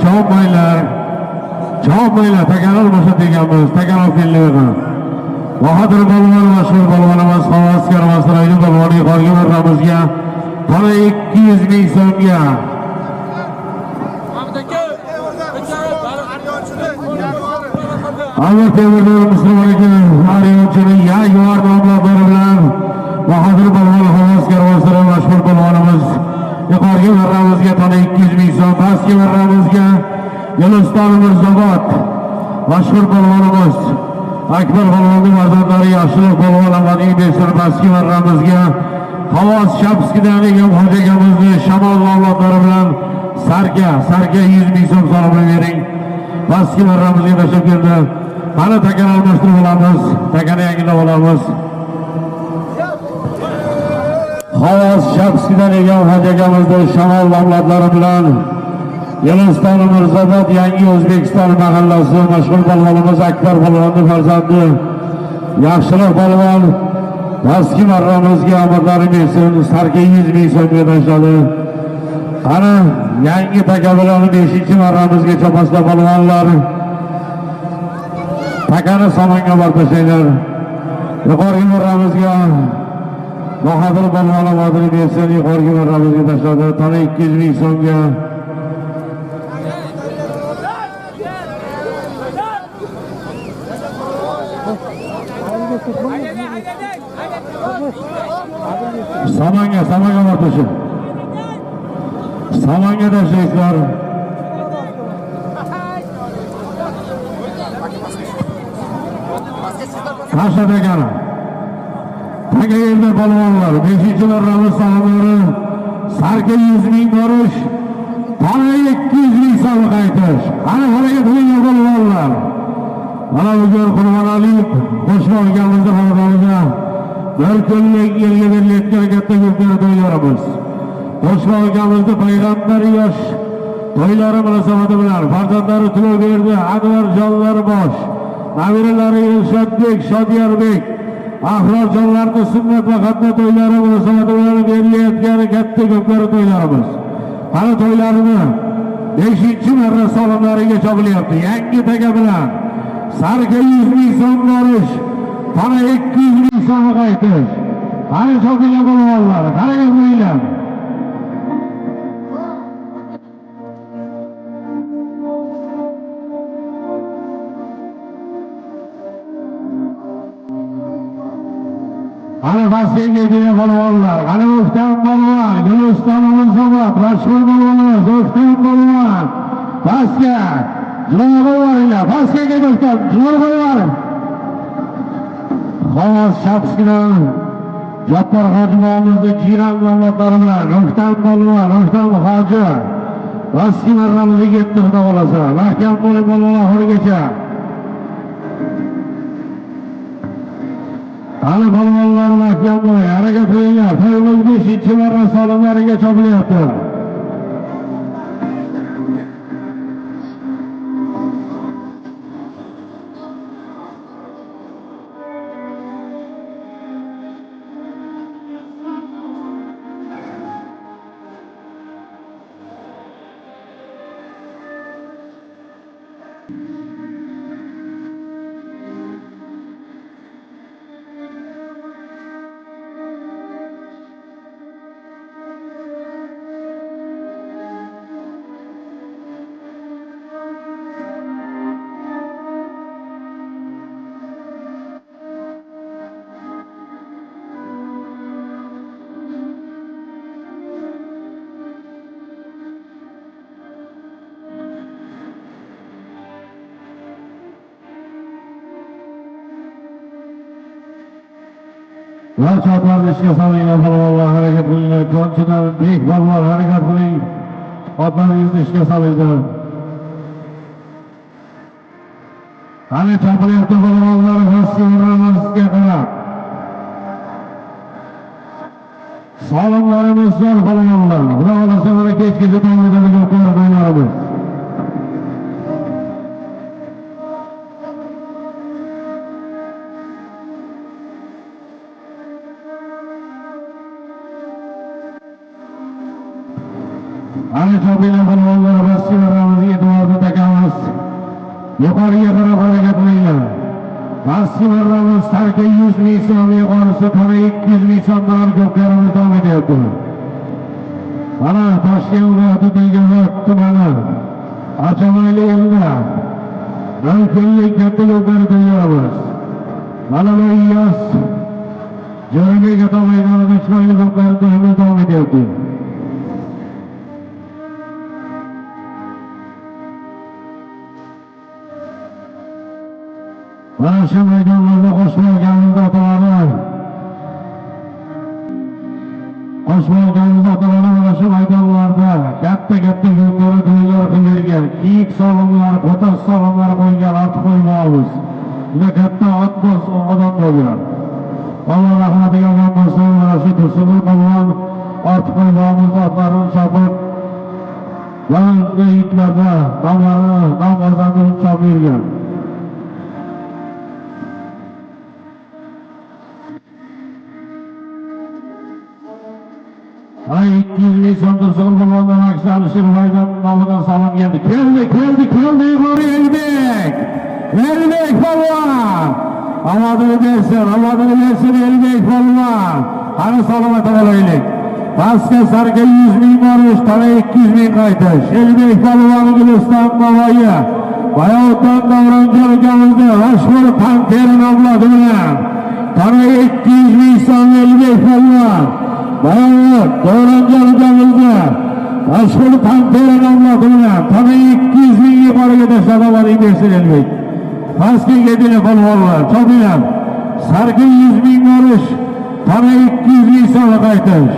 Chopmaylar. Chopmaylar. Takanol bo'shatilganmiz. Takanol kelmaydi. Bahodir balvon mashhur balvonimiz Havaskar Masroyli balvoni yuqoriga o'rramizga qora 200 ming so'mga. Allah temirlar musulmonlarga ariyonchini yayor nomlari bilan Bahodir balvon Havaskar Masroyli mashhur balvonimiz yuqoriga o'rramizga qora 200 ming so'm, pastga o'rramizga Yo'liston Mirzobod mashhur balvonimiz Akbar balvonning farzandlari Yaxshilik balvon Ahmadiy Besir pastki marramizga Havos Shapskidan ekan hoji akamizni Shamol avlodlari bilan sarka 100 ming so'm so'rab bering. Pastki marramizga tashlab keldi. Mana takan almashtirib olamiz, takani yangilab olamiz. Havos Shapskidan ekan hoji akamizni Shamol avlodlari bilan Yo'liston Mirzobod Yangi O'zbekiston mahallasi mashhur balvonimiz Akbar balvonning farzandi Yaxshilik balvon pastki marramizga omadlari bersin, sarka 100 ming so'mga tashladi. Qani yangi taka bilan 5-marramizga chopaslar balvonlar. Takani somonga borib tashlaylar. Yuqorgi marramizga Bahodir balvon omadini bersin, yuqorgi marramizga tashladi. Tana 200 ming so'mga. Samonga borib Samonga tashlaysizlar. Tashladi ekan. Taka yerda balvonlar 5-marramiz somonlari sarka 100 ming borish, tana 200 ming so'm qaytish. Qani harakat qiling balvonlar. Mana bugun Qurbonalik qo'shmoqligimizda xonadonida bir kunlik yerga berilayotgan katta ko'pkari to'ylarimiz. Qo'shmoqligimizda payg'ambar yosh to'ylari munosabati bilan farzandlari tulov berdi. Anvar Jonlarbosh, nabiralari Irshadbek, Shodiyarbek, Ahror jonlarning sunnat va xatna to'ylari munosabati bilan berilayotgan katta ko'pkari to'ylarimiz. Qani to'ylarini 5-marra solimlariga chopilyapti. Yangi taka bilan sarka 100 ming so'm borish, tana 200 ming so'm qaytish. Qani chopilgan balvonlar, qanaqa qo'yinglar. Qani pastga kelgan balvonlar, qani O'ktam balvon, Yo'liston Mirzobod, mashhur balvonimiz O'ktam balvon. Pastga Jinoy qo'yinglar, pastga kelmoqda, Jinoy qo'ying. Havos Shapskidan Jabbar hojimamizning jiran avlodlari bilan O'ktam balvon, O'ktam hoji pastki marramizga 7 xudo bo'lasa. Mahkam bo'ling balvonlar oxirigacha. Qani balvonlar mahkam bo'ling, harakat qilinglar. To'yimiz 5-marra solimlariga chopilyapti. Barcha otlarni ishga solinglar, balvonlar harakat qilinglar. Konchidan bek balvon harakat qiling. Otlaringizni ishga solinglar. Qani chopilyapti balvonlar pastga o'rramizga qarab. Solimlarimiz zo'r balvonlar. Xudo xolasa mana kechgacha davom etadigan qo'ylarimiz. Ana Chobila polvonlar Vaskimaramizga e'tiborni takamiz. Yuqoriga qarab harakat qilinglar. Vaskimaramiz tarki 100 ming so'm yuqorisi tana 200 ming so'mdan ko'pkarimiz davom etyapti. Mana Toshkent viloyatidagi tumani Archamayli elda Nalkunlik katta yo'llarni tayyorlaymiz. Mana bu Iyos Jo'rabek ota maydonida chiroyli ko'pkarimiz davom etyapti. Mana shu maydonlarda qo'shmaganimiz otalari mana shu maydonlarda katta yo'llar tayyor qilingan, kiyik solimlar, qo'tos solimlar qo'ygan ot qo'ymoqmiz. Juda katta otboz odam bo'lgan. Alloh rahmatiga olgan bo'lsin, mana shu Tursunul polvon ot qo'ymoqmiz, otlarini chopib, ba'zi itlarda nomlardan chopib yurgan. Ay 200 ming so'm Tursun polvondan Aks Alisherbaydan nomidan salom keldi. Keldi Igor Elbek polvon. Omadini bersin Elbek polvon. Ana salomat bo'laylik. Pastga sarga 100 ming borish, tana 200 ming qaytish. Elbek polvon Guliston Navoiy. Bayotdan Davronjon akamizda mashhur Pantera nomlari bilan tana 200 ming so'm Elbek polvon. Bayonot Davronjon akamizda mashhur Pantera nomlari bilan tana 200 ming yuqoriga tashlab omading bersin Elbek. Pastga ketdilar polvonlar, chopinglar. Sarga 100 ming borish, tana 200 ming so'm qaytish.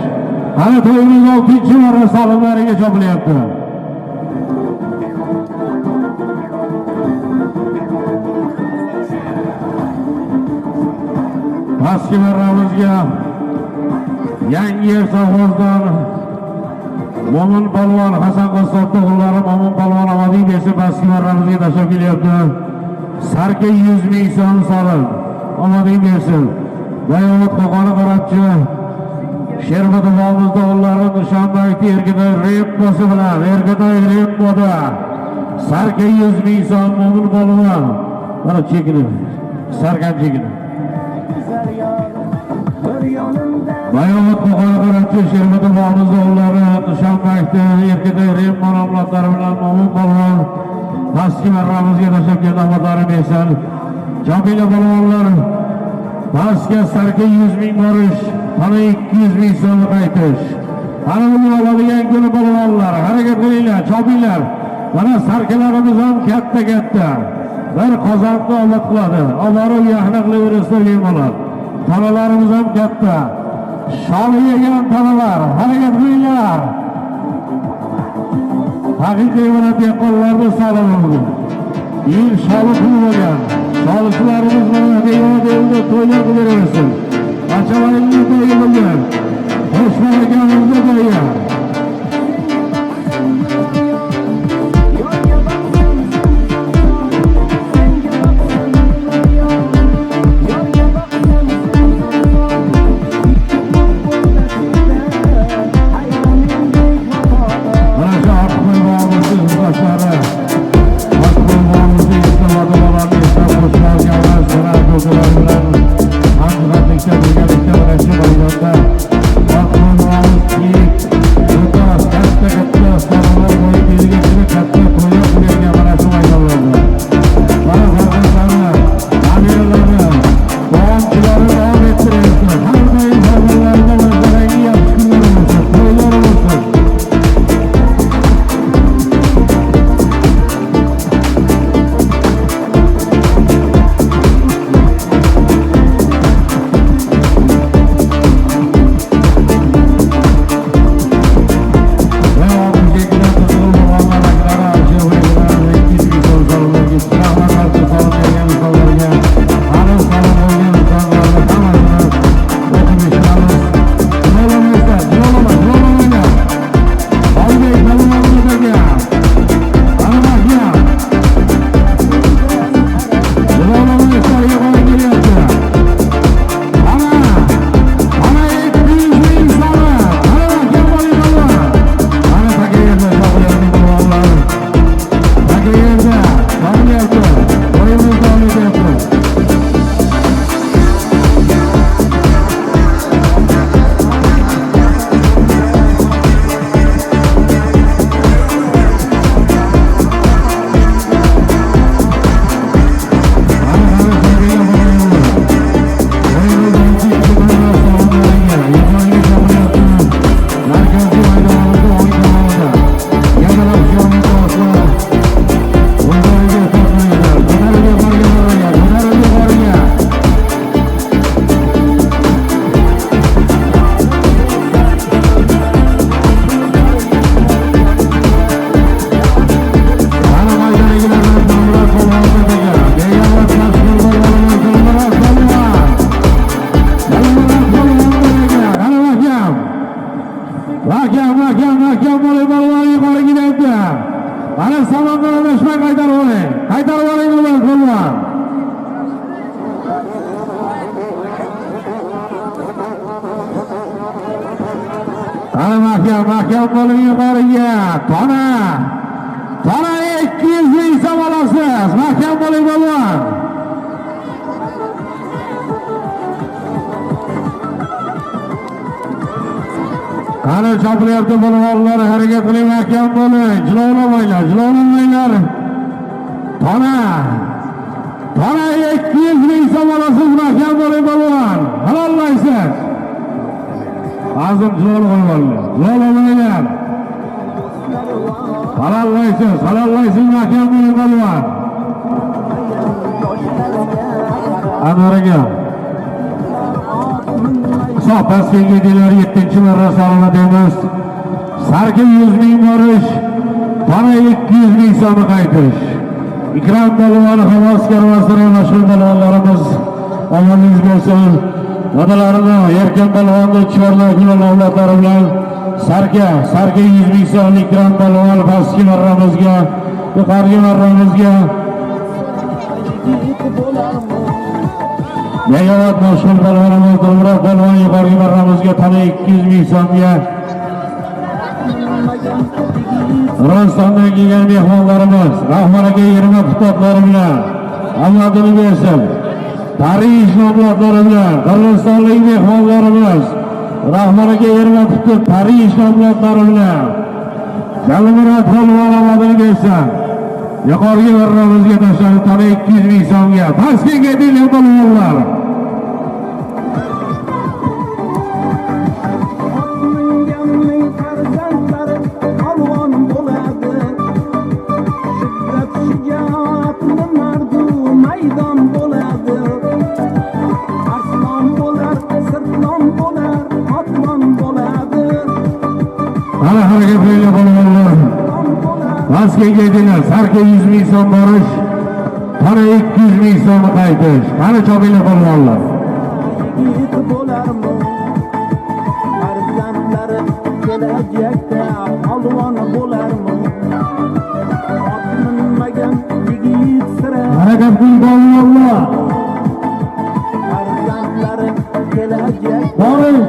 Ana to'yimiz 6-marra salomlariga chopilyapti. Pastga marramizga Yangi yer sovg'asidan Mo'min polvon Hasan Qassobning o'g'illari Mo'min polvon omading bersin pastga marramizga tashlab kelyapti. Sarga 100 ming so'm solim omading bersin. Bayonot Qo'qoni qarabchi Sherbod bobomizni o'g'illari Nishonboyda Erkidoy Rembosi bilan Erkidoy Remboda sarga 100 ming so'm Mo'min polvon. Mana chekini, sargan chekini. Bayonot Qo'qoni qarabchi Sherbod bobomizni o'g'illari Nishonboyda Erkidoy Rembo nomlari bilan Mo'min polvon pastga marramizga tashlab keldi, omadlari bersin. Chopinglar polvonlar. Pastga sarga 100 ming borish, tana 200 ming so'm qaytish. Ana buni oladigan kuni polvonlar, harakat qilinglar, chopinglar. Mana sarkalarimiz ham katta. Bir qozonni omad qiladi. Alloh yaxna qilaversin bo'ladi. Tanalarimiz ham katta. Shol yegan tanalar, harakat qilinglar. Haqiqiy mana dehqonlarni salomimiz. Yil sholi pul bo'lgan. Sholchilarimiz mana devda to'ylar qilaversin. Achalayni to'yi bo'lgan. Qo'shmaganimizda to'yi. Tona 200 ming so'm olasiz. Mahkam bo'ling polvon. Qani chopilyapti polvonlar, harakat qiling, mahkam bo'ling. Jilovlamanglar. Tona 200 ming so'm olasiz, mahkam bo'ling polvon. Halollaysiz. Azim jilovlamanglar. Halollaysiz, mahkam bo'ling polvon. Anvar aka. Hisob pastga deylar, 7-marra salomatimiz. Sarka 100 ming borish, tona 200 ming so'mni qaytirish. Ikrom polvoni havaskor va mashhur polvonlarimiz omadingiz bo'lsin. Dadalarini Erkin polvonni chorlar gullab avlodlari bilan Sarka 100 ming so'm ikrom polvon pastki marramizga, yuqorgi marramizga Megawat mashhur polvonimiz Dilmurod polvon yuqorgi marramizga tana 200 ming so'mga. Qirg'izistondan kelgan mehmonlarimiz Rahmon aka 20 putotlari bilan omadini bersin. Parij nomlari bilan Qirg'izistonlik mehmonlarimiz Rahmon aka 20 putot Parij nomlari bilan Dilmurod polvon omadini bersin. Yuqorgi marramizga tashlab tana 200 ming so'mga. Pastga ketinglar polvonlar. Ana harakat qilinglar polvonlar. Pastga ketinglar. Sarka 100 ming so'm borish, tana 200 ming so'm qaytish. Qani chopinglar polvonlar. Harakat qiling polvonlar. Boring.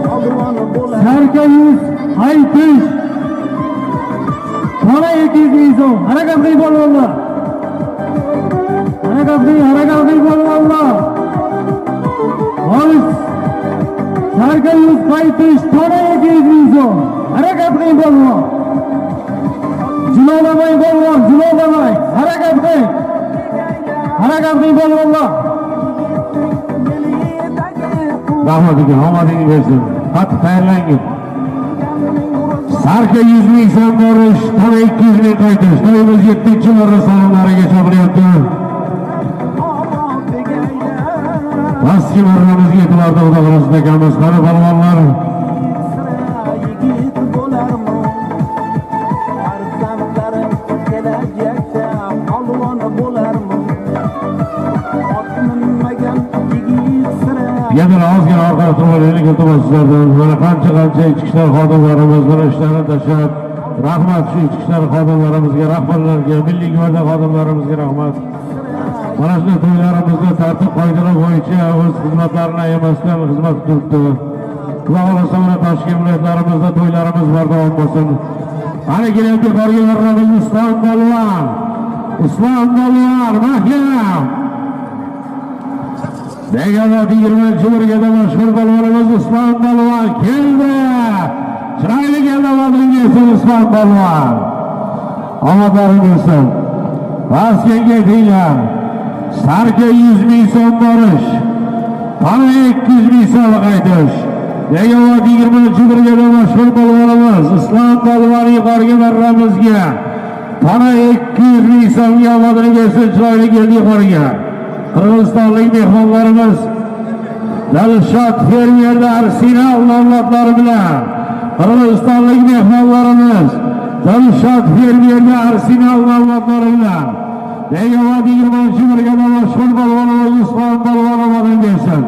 Sarka 100 qaytish. Tana 200 ming so'm. Harakat qiling polvonlar. Harakat qiling polvonlar. Boring. Sarka 100 qaytish, tana 200 ming so'm. Harakat qiling polvon. Jilovlamang polvon, jilovlamang. Harakat qiling polvonlar. Rahmat aka, omadingiz bo'lsin. Qattiq tayyorlangan. Sarka 100 ming so'm borish, tana 200 ming qaytish. To'yimiz 7-marra salonlariga chopilyapti. Pastki marramizga e'tiborda xudo xohlasa ekanmiz. Qani polvonlar. Yana ozgina orqaga turib iltimoslardan mana qancha ichki ishlar xodimlarimiz mana ishlarini tashlab, rahmat shu ichki ishlar xodimlarimizga, rahbarlarga, milliy gvardiya xodimlarimizga rahmat. Mana shu to'ylarimizda tartib qoidalar bo'yicha o'z xizmatlarini ayamasdan xizmat qilibdi. Xudo xohlasa mana Toshkent viloyatlarimizda to'ylarimiz bardavom bo'lsin. Ana kelyapti yuqorgi marramiz Islom polvon. Mahkam. Begavot 20-brigada mashhur polvonimiz Islom polvon keldi. Chiroyli keldi omadingiz Islom polvon. Omadlaringiz bo'lsin. Pastga ketinglar. Sarka 100 ming so'm borish, tana 200 ming so'm qaytish. Begavot 20-brigada mashhur polvonimiz Islom polvon yuqorgi marramizga tana 200 ming so'mga omadini bersin. Chiroyli keldi yuqoriga. Qirg'izistonlik mehmonlarimiz Dalshod fermerda Arsenal nomlari bilan Qirg'izistonlik mehmonlarimiz Dalshod fermerda Arsenal nomlari bilan Begavot 20-brigada mashhur polvonimiz Islom polvon omadini bersin.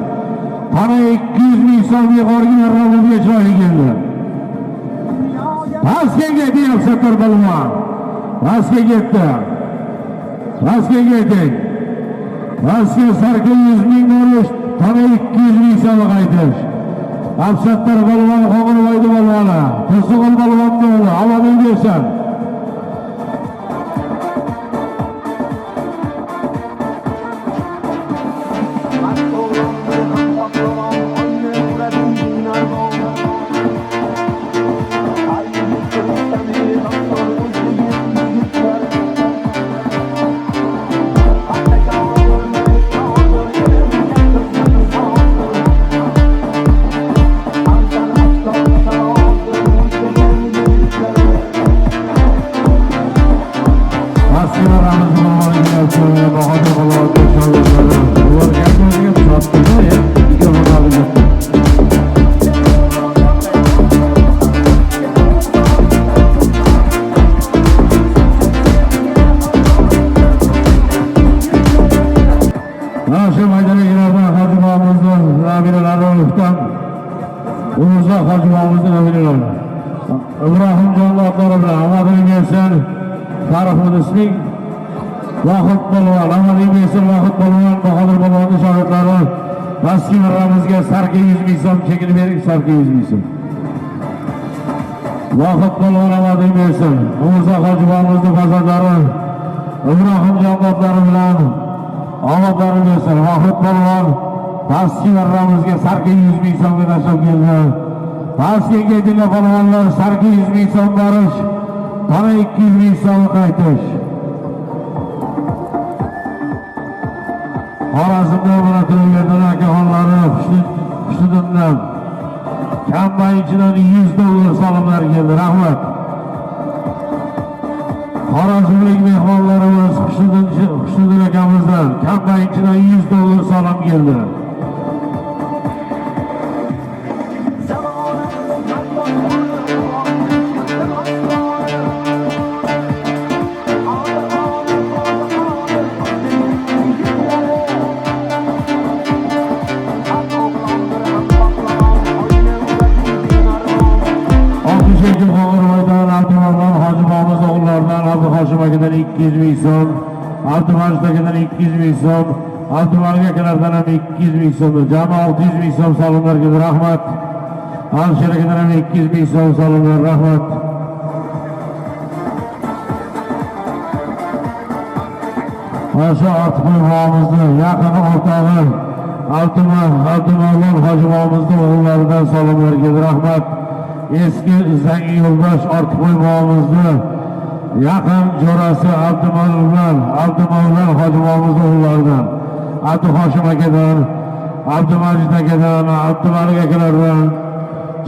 Tana 200 ming so'm yuqorgi marramizga chiroyli keldi. Pastga ketyapti Sattor polvon. Pastga ketdi. Pastga Sarka 100 ming borish, tana 200 ming so'm qaytish. Absattor polvon Qo'ng'irvoydi polvoni, To'sqin polvonni omadini bersin. Shu maydonlardan hojibomizning nabiralari o'tgan Umurzoq hojibomizning nabiralari Ibrohimjon otlari bilan Ahmadbek Yasar, Farhod Isming, Vohid Polvon, Ahmadbek Yasar, Vohid Polvon, Bahodir Polvonning shogirdlari Vaskiy Ramizga sarki 100 ming so'm chekini bering, sarki 100 ming so'm. Vohid Polvon, Ahmadbek Yasar, Umurzoq hojibomizning farzandlari Ibrohimjon otlari bilan Ahmadbek Yasar, Vohid Polvon Vaskiy Ramizga sarki 100 ming so'mga tashlab keldi. Vaskiga kelgan polvonlar sarki 100 ming so'm berish, yana 200 ming so'm qaytish. Xorazmda o'rnatilgan akaxonlari Xushudindan kambaychidan $100 solimlar keldi. Rahmat. Xorazmlik mehmonlarimiz Xushudin akamizdan kambaychidan $100 solim keldi. Hoshimakadan 200 ming so'm, Abdumajidakadan 200 ming so'm, Abdumalik akalardan ham 200 ming so'm, jami 600 ming so'm solimlarga rahmat. Alsher akadan ham 200 ming so'm solimlar, rahmat. O'sha Ortiqbo'yimizni yaqin o'rtog'i Abdumalik hojibomizning o'g'illaridan solimlarga rahmat. Eski Zangi yo'ldosh Ortiqbo'yimizni yaqin jo'rasi Abdumavlan hojibomizning o'g'illaridan, Abduhoshim akadan, Abdumajid akadan, Abdumalik akalardan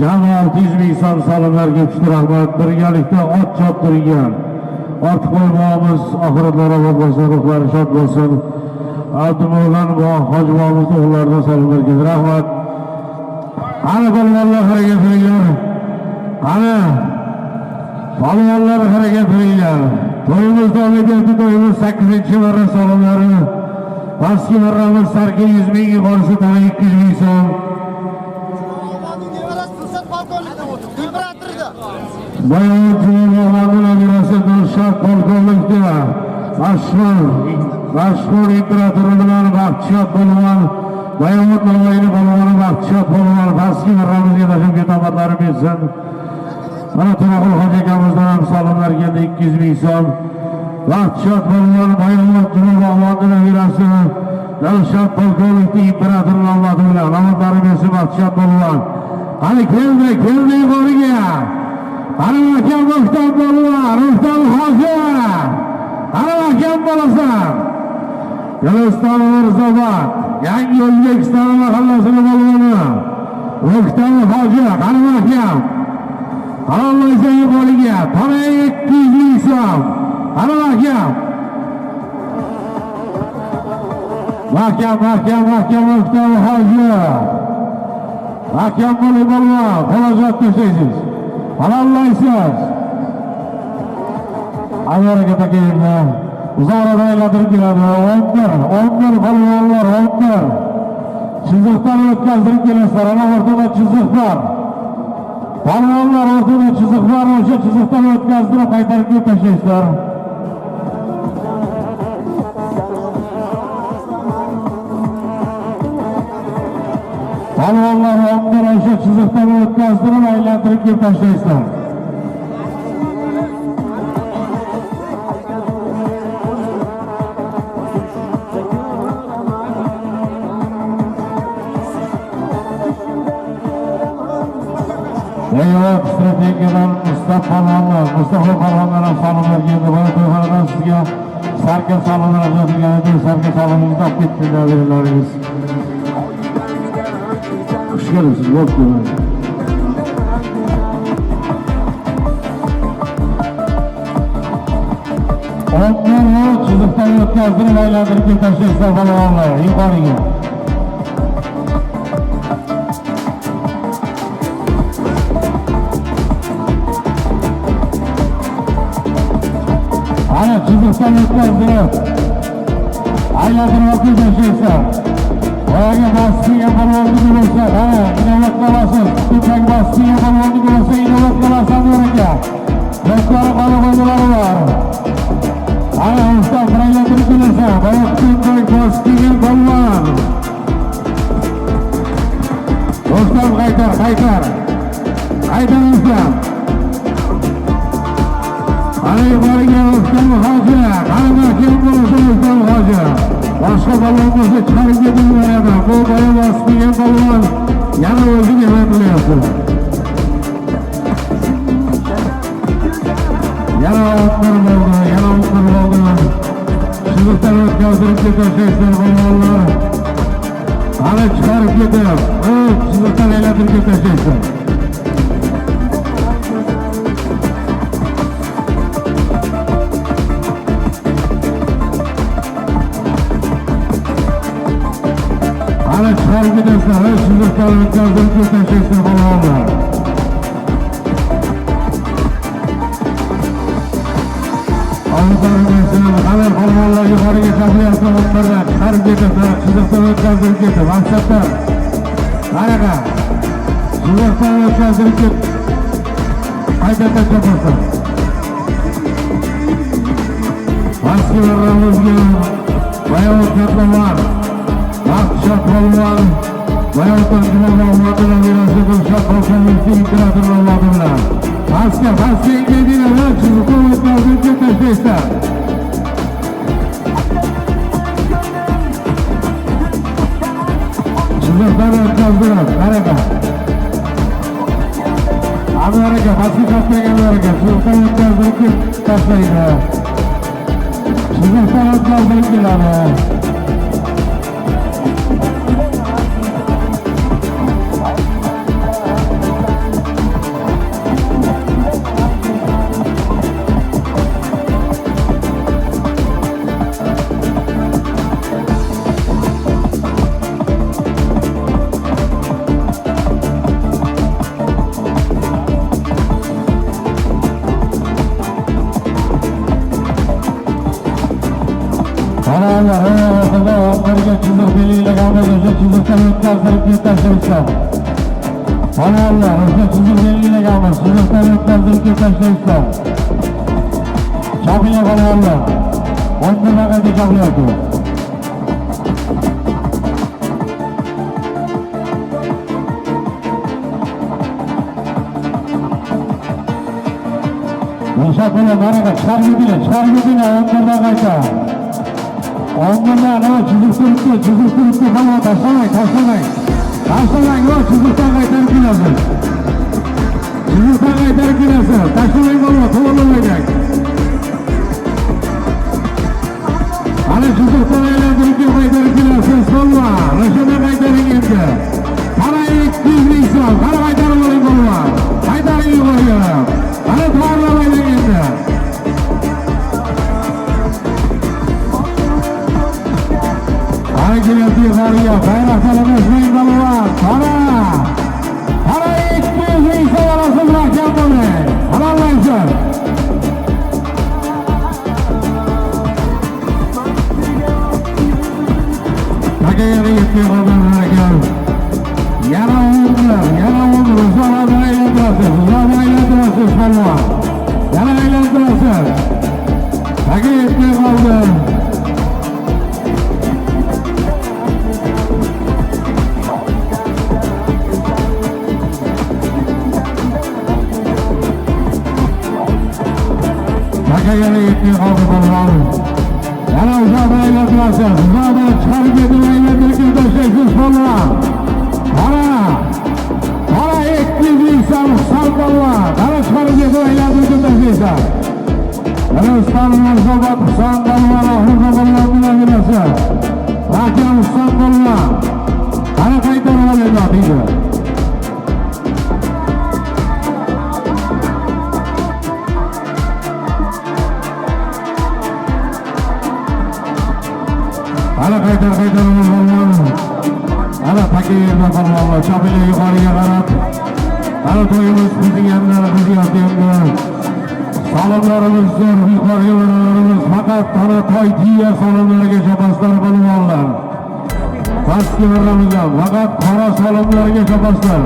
jami 600 ming so'm solimlarga tushdi, rahmat. Birgalikda ot choptirgan Ortiqbo'yimiz oxiratlar obod bo'lsin, ruhlari shod bo'lsin. Abdumavlan hojibomizning o'g'illaridan solimlarga rahmat. Ana polvonlar harakat qilinglar. Ana polvonlar harakat qilinglar. To'yimiz davom etyapti. To'yimiz 8-marra solimlari. Vaskiy marramiz sarki 100 ming, yuqorisi 200 ming so'm. Bayonotchilarning nabirasi Dilshod polkovnikda mashhur imperator bilan Baxtshod polvon, Bayonot Navoiyning polvoni Baxtshod polvon Vaskiy marramizga tashlab ketobatlari bersin. Mana Turaqul hoji akamizdan ham solimlar keldi, 200 ming so'm. Baxtshod polvon Bayonot polvonning nabirasi Dilshod polkovnikning imperator nomlari bilan omadlari bersin Baxtshod polvon. Qani keldi yuqoriga. Qani akam Rustam polvon, Rustam hoji. Qani akam bo'lasan. Guliston Mirzobod, Yangi O'zbekiston mahallasining polvoni Rustam hoji, qani akam. Qarorlaysan yuqoriga, tana 200 ming so'm. Qani akam. Mahkam Rustam hoji. Akam polvon, xolojat tashlaysiz. Qarorlaysiz. Amerika takayimda uzoqroq aylantirib keladi. 11 polvonlar 11. Chiziqdan o'tkazdirib kelasizlar. Ana o'rtada chiziq bor. Polvonlar o'rtada chiziq bor. O'sha chiziqdan o'tkazdirib qaytarib kelib tashlaysizlar. Polvonlar 11 o'sha chiziqdan o'tkazdirib aylantirib kelib tashlaysizlar. Eyvah strategiyadan Mustafa Farhonlar ham solimlar keldi. Bana to'yxonadan sizga sarka solimlar ajratilgan edi. Sarka solimingizni olib ketdilar berilaringiz. Xush kelibsiz, bo'pti. Onlarni chiziqdan o'tkazdirib aylantirib ketashsa balonlar yuqoriga. Ana chiziqdan o'tkazdirib aylantirib ketashsa. Oyaga bosqiga balonni bo'lsa, ana inobat qilasiz. Ko'pak bosqiga balonni bo'lsa, inobat qilasiz o'rga. Do'stlar qolganlari bor. Ana usta aylantirib kelsa, oyoqdan bosqiga balon. Do'stlar qaytar. Qaytaringlar. Ana yuqoriga o'tgan hozir, ana kim bo'lsa o'tgan hozir. Boshqa balon bo'lsa chiqarib ketaveradi. Bu boya bosqiga balon yana o'ziga berilyapti. Yana o'tmir bo'ldi. Chiziqdan o'tkazdirib ketashsa balonlar. Ana chiqarib ketib, chiziqdan aylantirib ketashsa. Ana chiqarib ketashsa, chiziqdan o'tkazdirib ketashsa balonlar. Ana balonlar yuqoriga chiqyapti, o'tlardan chiqarib ketadi, chiziqdan o'tkazdirib ketdi. Maqsadda qanaqa? Chiziqdan o'tkazdirib ketdi. Qaytadan chopasa. Mas'ullarimizga bayon qilmoqlar. Vaqt polvon bayotan ma'lumotlar beradi, shafqatli filtrlar bilan. Pastga kelganlar chiziqdan o'tkazdirib ketashsa. Chiziqdan o'tkazdirib, qanaqa? Amerika pastga chiziqdan o'tkazdirib tashlaydi. Chiziqdan o'tkazdirib keladi. Chiziqdan o'tkazdirib ketashsa. Balonlar chiziq belgilaganmiz, chiziqdan o'tkazdirib ketashsa. Choping balonlar. O'ndan qayta choqlayapti. O'sha bilan mana chiqarib o'ndan qayta. Ondan ana chiziqdan balon tashlamang. Chiziqdan qaytarib kelasiz. Tashlamang balon, to'g'rilamaydi. Ana chiziqdan aylantirib qaytarib kelasiz. So'lma, shunday qaytaring endi. Qarang, 200 ming so'm. Qara qaytarib oling balon. Qaytaring yuqoriga. Ana to'g'rilamaydi endi. Kelasi yuqoriga bayroq solamiz balon. Qara 200 ming so'm orasida kam bo'ling. Halollansin. Tagayari yetib qolganlar ekan. Yana o'nlar. Uzoqdan aylantirasiz balon. Yana aylantirasiz. Taga yetib qoldi. Tagayari yetib qoldi balon. Yana uzoqdan aylantirasiz. Uzoqdan chiqarib ketib aylantirib tashlaysiz balon. Qara 200 ming so'm balon. Qara chiqarib ketib aylantirib tashlaysiz. Mana ustamlar so'bat balon bilan bilasiz. Rakam balon. Qara qaytarib olaylik. qaytar polvon. Ana takayerda polvonlar chopila yuqoriga qarab. Ana to'yimiz bitilganlar bityapti. Salomlarimiz zo'r, yuqoriga o'ralarimiz faqat tana toy tiya salomlariga chopaslar polvonlar. Pastga o'ramizdan faqat qora salomlariga chopaslar.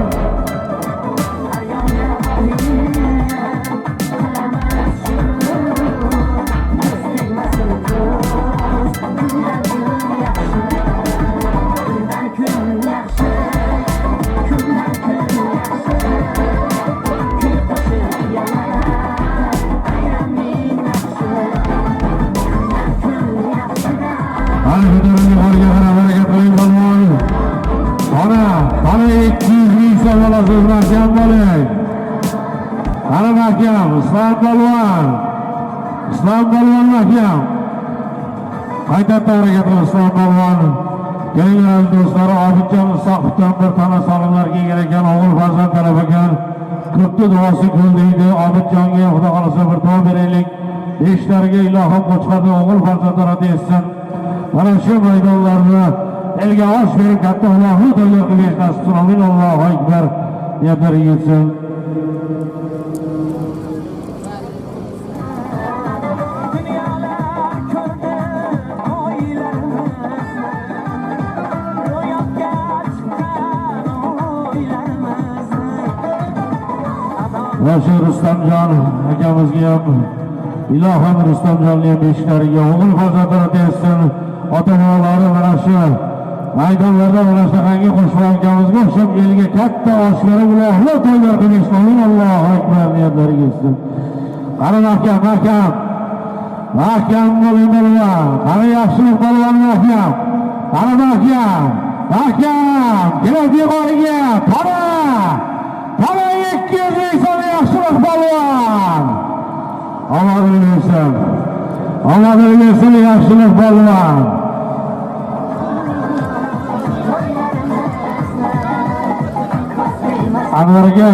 Islom polvon mahkam. Qayta harakatlar Islom polvon. Kelinglar do'stlar, Obidjon Sohibdan bir tana salomlarga egar ekan, o'g'il farzand talab ekan. Ko'pni duosi ko'l deydi. Obidjonga Xudo xolasa bir duo beraylik. Eshlariga ilohim qo'chqadi o'g'il farzandlar etsin. Mana shu maydonlarni elga osh berib katta Allohni to'ylar qilish nasib qilsin. Amin. Allohu akbar. Niyatlar yetsin. Vashe Rustamjon akamizga ham ilohim Rustamjonni ham eshiklariga o'g'il farzandlar etsin. Ota-onalari mana shu maydonlarda mana shunaqangi qo'shma akamizga o'xshab elga katta osh berib ulohli to'ylar qilishsin. Amin. Allohu akbar. Niyatlariga yetsin. Qani mahkam bo'ling polvon. Qani yaxshilik polvon mahkam. Qani mahkam. Keladi yuqoriga. Qani 200 ming so'm yaxshilik polvon. Omadli bo'lsin yaxshilik polvon. Anvarga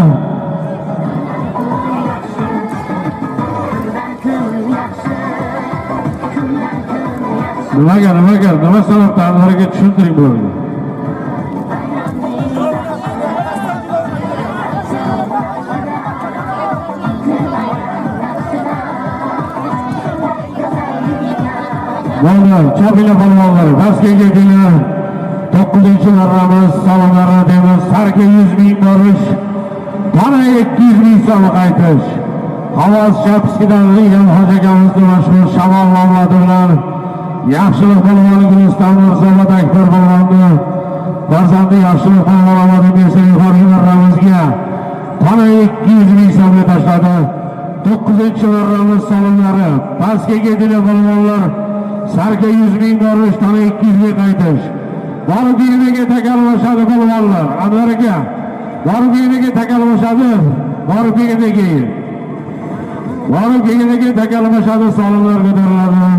nima sababdan Anvarga tushuntiring bo'ldi. Bo'ldi, chopila polvonlar, pastga kelinglar. 9-marramiz salomlarni demiz. Sarga 100 ming borish, tana 200 ming so'm qaytish. Havoz Chapskidan Ligan hojakamizning mashhur Shamol nomlari bilan yaxshilik polvoni Guliston Mirzoobod Akbar polvonni farzandi yaxshilik polvoni bersa yuqoriga marramizga tana 200 ming so'mga tashladi. 9-marramiz salomlari, pastga kelinglar polvonlar. Sarga 100 ming borish, tana 200 ming qaytish. Borib yerga takalmashadi polvonlar. Anvar aka, borib yerga takalmashadi. Borib yerga takalmashadi, salomlar ko'tariladi.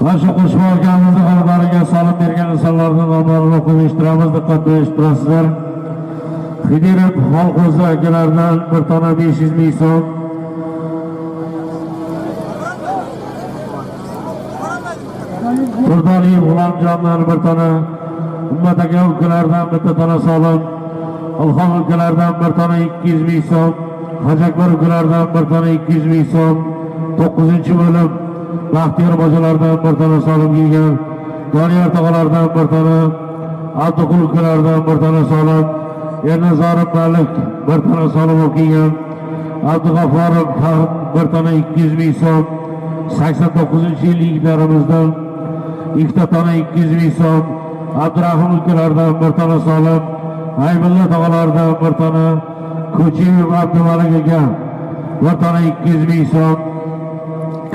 Mana shu qo'shma akamizning xonadoniga salom bergan insonlarning nomlarini o'qib eshittiramiz, diqqat bilan eshittirasizlar. Xidirov Xolqo'zi akalardan bir tona 500 ming so'm. Turdaliyev G'ulomjondan bir tona, Ummat aka ukalardan bitta tona salom. Ilhom ukalardan bir tona 200 ming so'm. Hajakbar ukalardan bir tona 200 ming so'm. 9-bo'lim Baxtiyor bojalardan bir tona salom kelgan. Doniyor tog'alardan bir tona, Abduqul ukalardan bir tona salom. Ernazorov Malik bir tona salom kelgan. Abdug'afforov bir tona 200 ming so'm. 89-yilliklarimizdan ikkita tona 200 ming so'm. Abdurahim ukalardan bir tona salom. Aymulla tog'alardan bir tona. Ko'chiyev Abdumalik aka bir tona 200 ming so'm.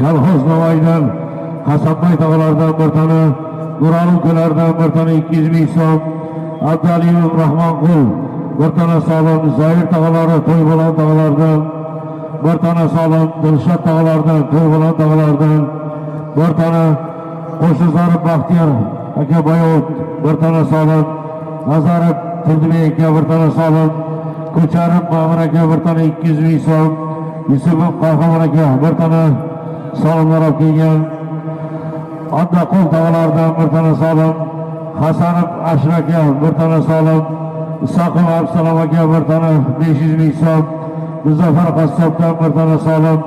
Kalxoz Navoiydan Hasanboy tog'alardan bir tona, Nurali ukalardan bir tona 200 ming so'm. Abdaliyev Rahmonqul bir tona salom. Zoir tog'alari To'ybo'lan tog'alardan bir tane salom Dilshod tog'alardan, To'ybo'lan tog'alardan, bir tane Qo'shizorov Baxtiyor aka Boyovut, bir tane salom Nazarov Turdibek aka, bir tane salom Ko'charib Ma'mur aka, bir tane 200 ming so'm, Yusupov Qahramon aka, bir tane salomlar olib kelgan. Addaqul tog'alardan bir tane salom, Hasanov Ashra aka, bir tane salom, Isoqov Absalom aka, bir tane 500 ming so'm, Muzaffar Qassobdan bir tane salom,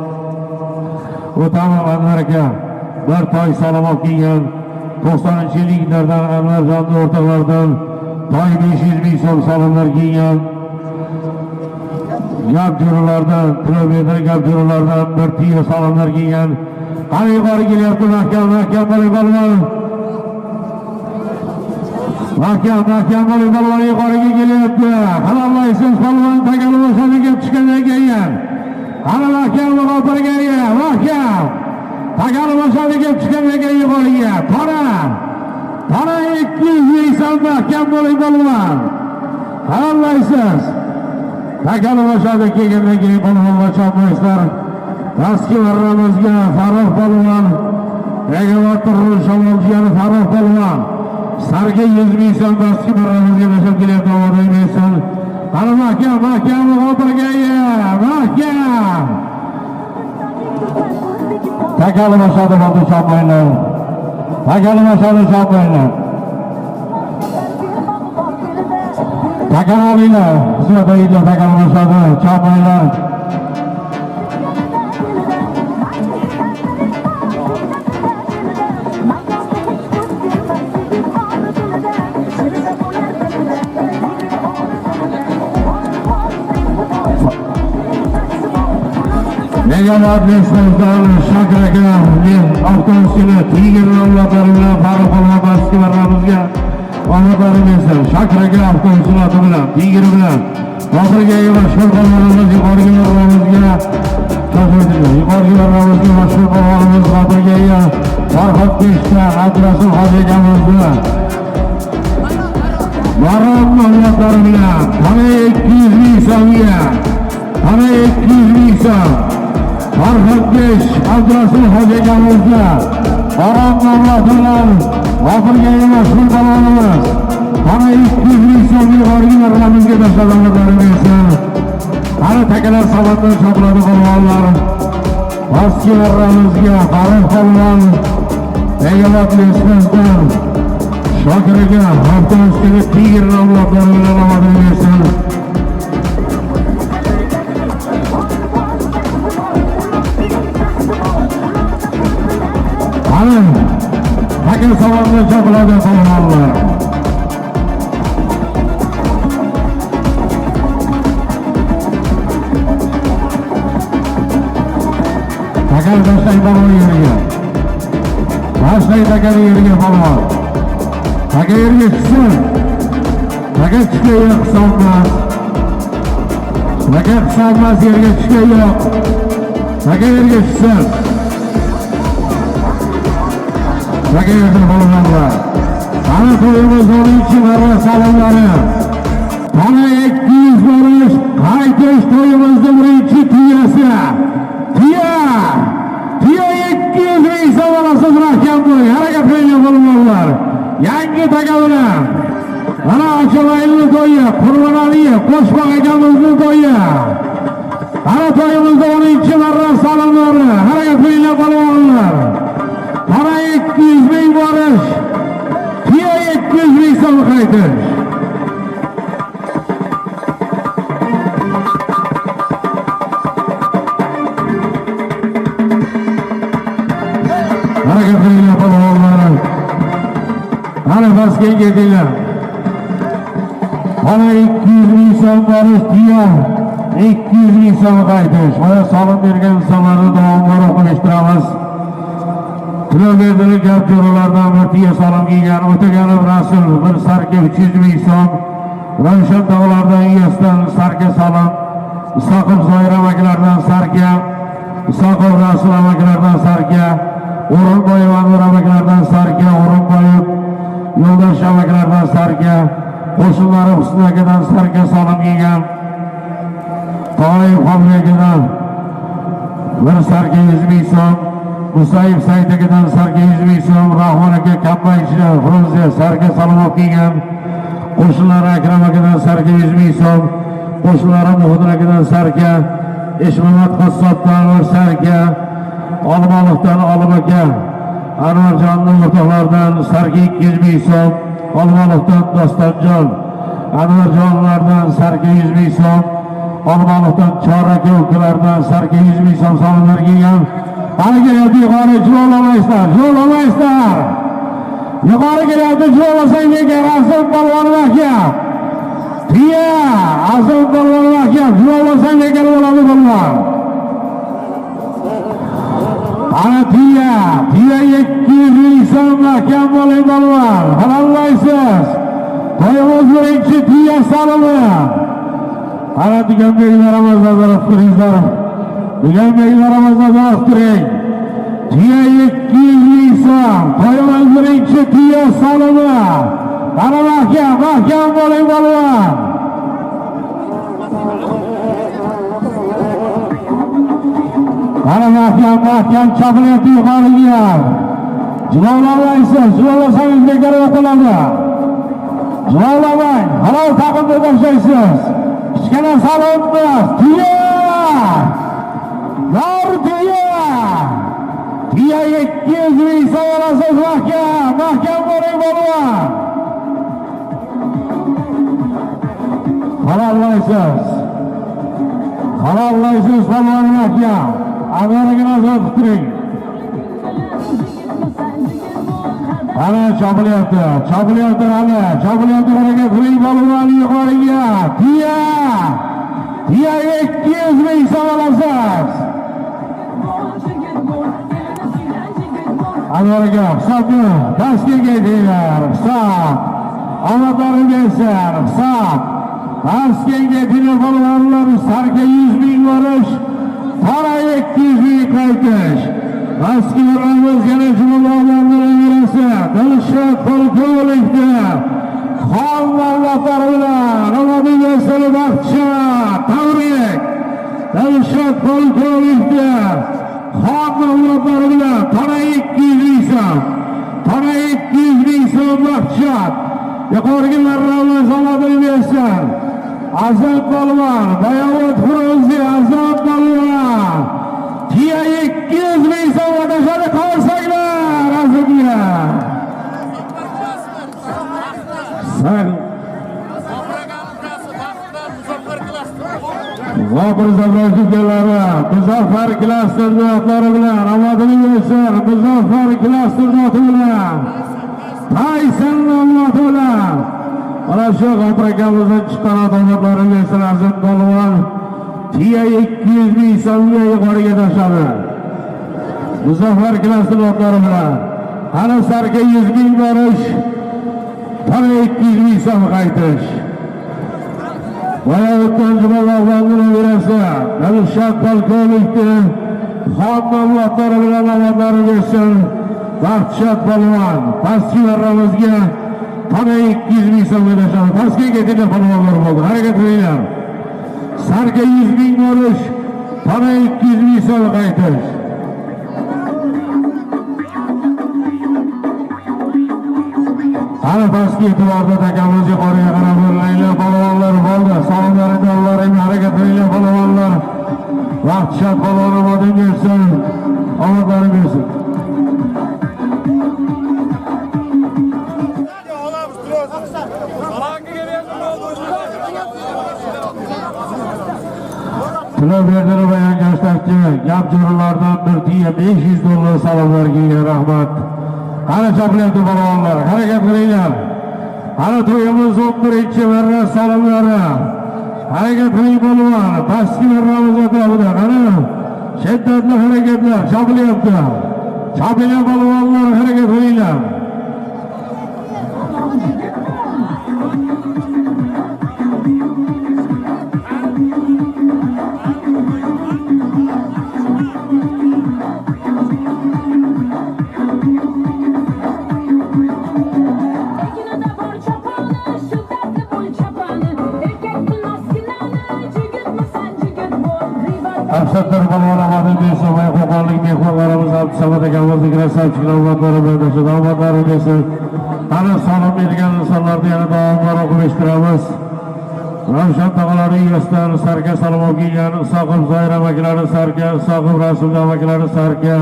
O'tamov Anvar aka, bir toy salom olib kelgan. 90-yilliklardan Anvarjonning o'rtoqlaridan toy 500 ming so'm salomlar kelgan. Gap jo'ralardan, kilometr gap jo'ralardan bir tiyo salomlar kelgan. Qani yuqori kelyapti, mahkam bo'ling balvon. Mahkam bo'ling balvon, yuqoriga kelyapti. Halollaysiz balvon, tagali boshadiga tushgandan keyin. Qani mahkam muxofirga, mahkam. Tagali boshadiga tushgandan keyin yuqoriga. Qara 200 ming so'm mahkam bo'ling balvon. Halollaysiz. Tagali boshadiga kelgandan keyin balvon va chopmaysizlar. Eski marramizga Farruh polvon, Egavatr Shamolchiyani Farruh polvon, sarga 100 ming so'm eski marramizga bashab kelyapti, ovoz Qani mahkam muxofirga, mahkam. Tagali boshadi bo'ldi, chopmaylar. Tagali boshadi, chopmaylar. Tagali olinglar, sizlar deydilar, tagali boshadi, chopmaylar. Egamat Nesnazdan Shakraga, avtobusini Tigirnomlari bilan Farruh polvon eski marramizga omadlarim bersin. Shakraga avtobusini oti bilan, Tigir bilan oxirgi mashhur polvonimiz yuqorgi marramizga yuqorgi marramizga mashhur polvonimiz G'otaga Farhod Peshta Abdurasul hoji akamizni marram omadlari bilan qani 200 ming so'mga, qani 200 ming so'm Farhod Pesh Abdurasul hoji akamizga marram omadlar oxirgi mashhur polvonimiz qani 200 ming so'm yuqorgi marramizga tashlab bersin. Qani takalar savatdan chopiladi polvonlar. Eski marramizga Farruh polvon, Egamat Nesnazdan Shokirga avtobusiga Tigir nomlari bilan omadini bersin. Qani takal savatdan chopiladi polvonlar. Takal tashlaydi polvon yeriga. Tashlaydi takal yeriga polvon. Takal yerga tushsin. Takal tushga yo'q hisobmas. Takal hisobmas yerga tushga yo'q. Takal yerga tushsin. Takal yerga polvonlar. Qani to'yimiz 12 marra salomlari. Qani 200 borish qaytish to'yimizning birinchi tiyasi. Tiya 200 ming so'm olasiz, rahmat bo'ling. Harakat qiling polvonlar. Yangi tagavlar. Mana Acholayli to'yi, Qurmonaliyev Qo'shboq akamizning to'yi. Qani to'yimizda 12 marra salomlari. Harakat qiling polvonlar. Qani 200 ming borish. Tiya 200 ming so'm qaytish. Harakat qiling polvonlar. Qani Toshkentga kelinglar. Qani 200 ming so'm borish tiya 200 ming so'm qaytish. Mana salom bergan insonlarni davomli o'qishtiramiz. Kilometrlik gap jo'ralardan bir tiya salom kelgan O'taganov Rasul bir sarka 300 ming so'm. Ravshan tog'lardan Iyosdan sarka salom. Isoqov Zoir amakilardan sarka. Isoqov Rasul amakilardan sarka. O'rinboyev Anvar amakilardan sarka. O'rinboyev Yo'ldosh amakilardan sarka. Qo'shinlari Husn akadan sarka salom kelgan. To'y Qo'mligidan bir sarga 100 ming so'm, Musayev Saydakidan sarga 100 ming so'm, Rahmon aka Kambaychi Frunze sarga salom kelgan. Qo'shnilar Akram akadan sarga 100 ming so'm, qo'shnilarim Muhdir akadan sarga, Eshmamat Qassobdan sarga, Olmaliqdan Olim aka, Anvarjonning o'rtoqlaridan sarga 200 ming so'm, Olmaliqdan Dostonjon, Anvarjonlardan sarga 100 ming so'm, Olmaliqdan Choraka ukalardan sarga 100 ming so'm salomlar kelgan. Qani kelyapti yuqori jo'lamaysizlar, jo'lamaysizlar. Yuqori kelyapti jo'lasang degan Azim polvon aka. Tiya, Azim polvon aka, jo'lasang degan bo'ladi polvon. Ana tiya 200 ming so'm kam bo'ling polvon. Halallaysiz. Qo'yimiz birinchi tiya salomi. Ana degan beylarimiz nazorat qiling. Degan beylarimiz nazorat qiling. Tiya 200 ming so'm. Qo'yimiz birinchi tiya salomi. Ana mahkam bo'ling polvon. Ana mahkam chaqilyapti yuqoriga. Jilovlamaysiz, jilovlasangiz bekor o'tiladi. Jilovlamang, halol taqimni boshlaysiz. Kichkina salomimiz, tiya! Yor tiya! Tiya 200 ming so'm olasiz mahkam bo'ling polvon. Halollaysiz polvon mahkam. Avvaliga nazorat qiling. Ana chopilyapti hali. Chopilyapti harakat qiling polvon yuqoriga. Tiya 200 ming so'm olasiz. Avvaliga hisobni Toshkentga deylar. Hisob. Omadlarini bersin. Hisob. Toshkentga telefonlar sarga 100 ming borish. Para 200 ming qaytish. Maskinlarimiz yana jumlalarni berasi. Dilshod Polkovnikni xon davlatlari bilan Ramazon vaqtcha tabrik. Dilshod Polkovnikni xon davlatlari bilan para 200 ming so'm. Para 200 ming so'm vaqtcha. Yuqorigilarni salomini bersin. Azam polvon, Bayovut Frunze, Azam polvon. Tiya 200 ming so'm odashadi qolsanglar azimga. Muzaffar klaster notlari bilan omadini bersin. Muzaffar klaster noti bilan Tayson noti bilan ana shu g'amrakamizdan chiqqan odamlarni bersin Azim polvon. Tiya 200 ming so'mga yuqoriga tashladi. Muzaffar klaster notlari bilan ana sarga 100 ming borish. Para 200 ming so'm qaytish. Bayovutdan jumalarni berasa, Dilshod Polkovnikni xon davlatlari bilan omadlari bersin. Baxtshat polvon, pastchilarimizga para 200 ming so'm berishadi. Toshkentga telefonlar bo'ldi. Harakat qilinglar. Sarga 100 ming borish, para 200 ming so'm qaytish. Ana Toshkent orda takamiz yuqoriga qarab o'rlaylar polvonlar bo'ldi. Salomlarini yo'llaring, harakat qilinglar polvonlar. Baxtshat polvon omadini bersin. Omadlari bersin. Pulov berdi bayan yoshlarchi, gap jo'ralardan bir tiya $500 salomlar kelgan, rahmat. Ana chaqilyapti polvonlar, harakat qilinglar. Ana to'yimiz 11-marra salomlari. Harakat qiling polvon, pastkilarimiz atrofida qani shiddatli harakatlar chaqilyapti. Chaqilyapti polvonlar, harakat qilinglar. Afsatlar polvon omadini bersin. Qo'qonlik mehmonlarimiz Abdusamad akamizni krasavchiklar omadlari bilan tashadi. Omadlari bersin. Ana salom bergan insonlarni yana davomlar o'qib eshittiramiz. Ravshan tog'alari yuzasidan sarka salom o'qigan Isoqov Zoir amaklari sarka, Isoqov Rasul amaklari sarka,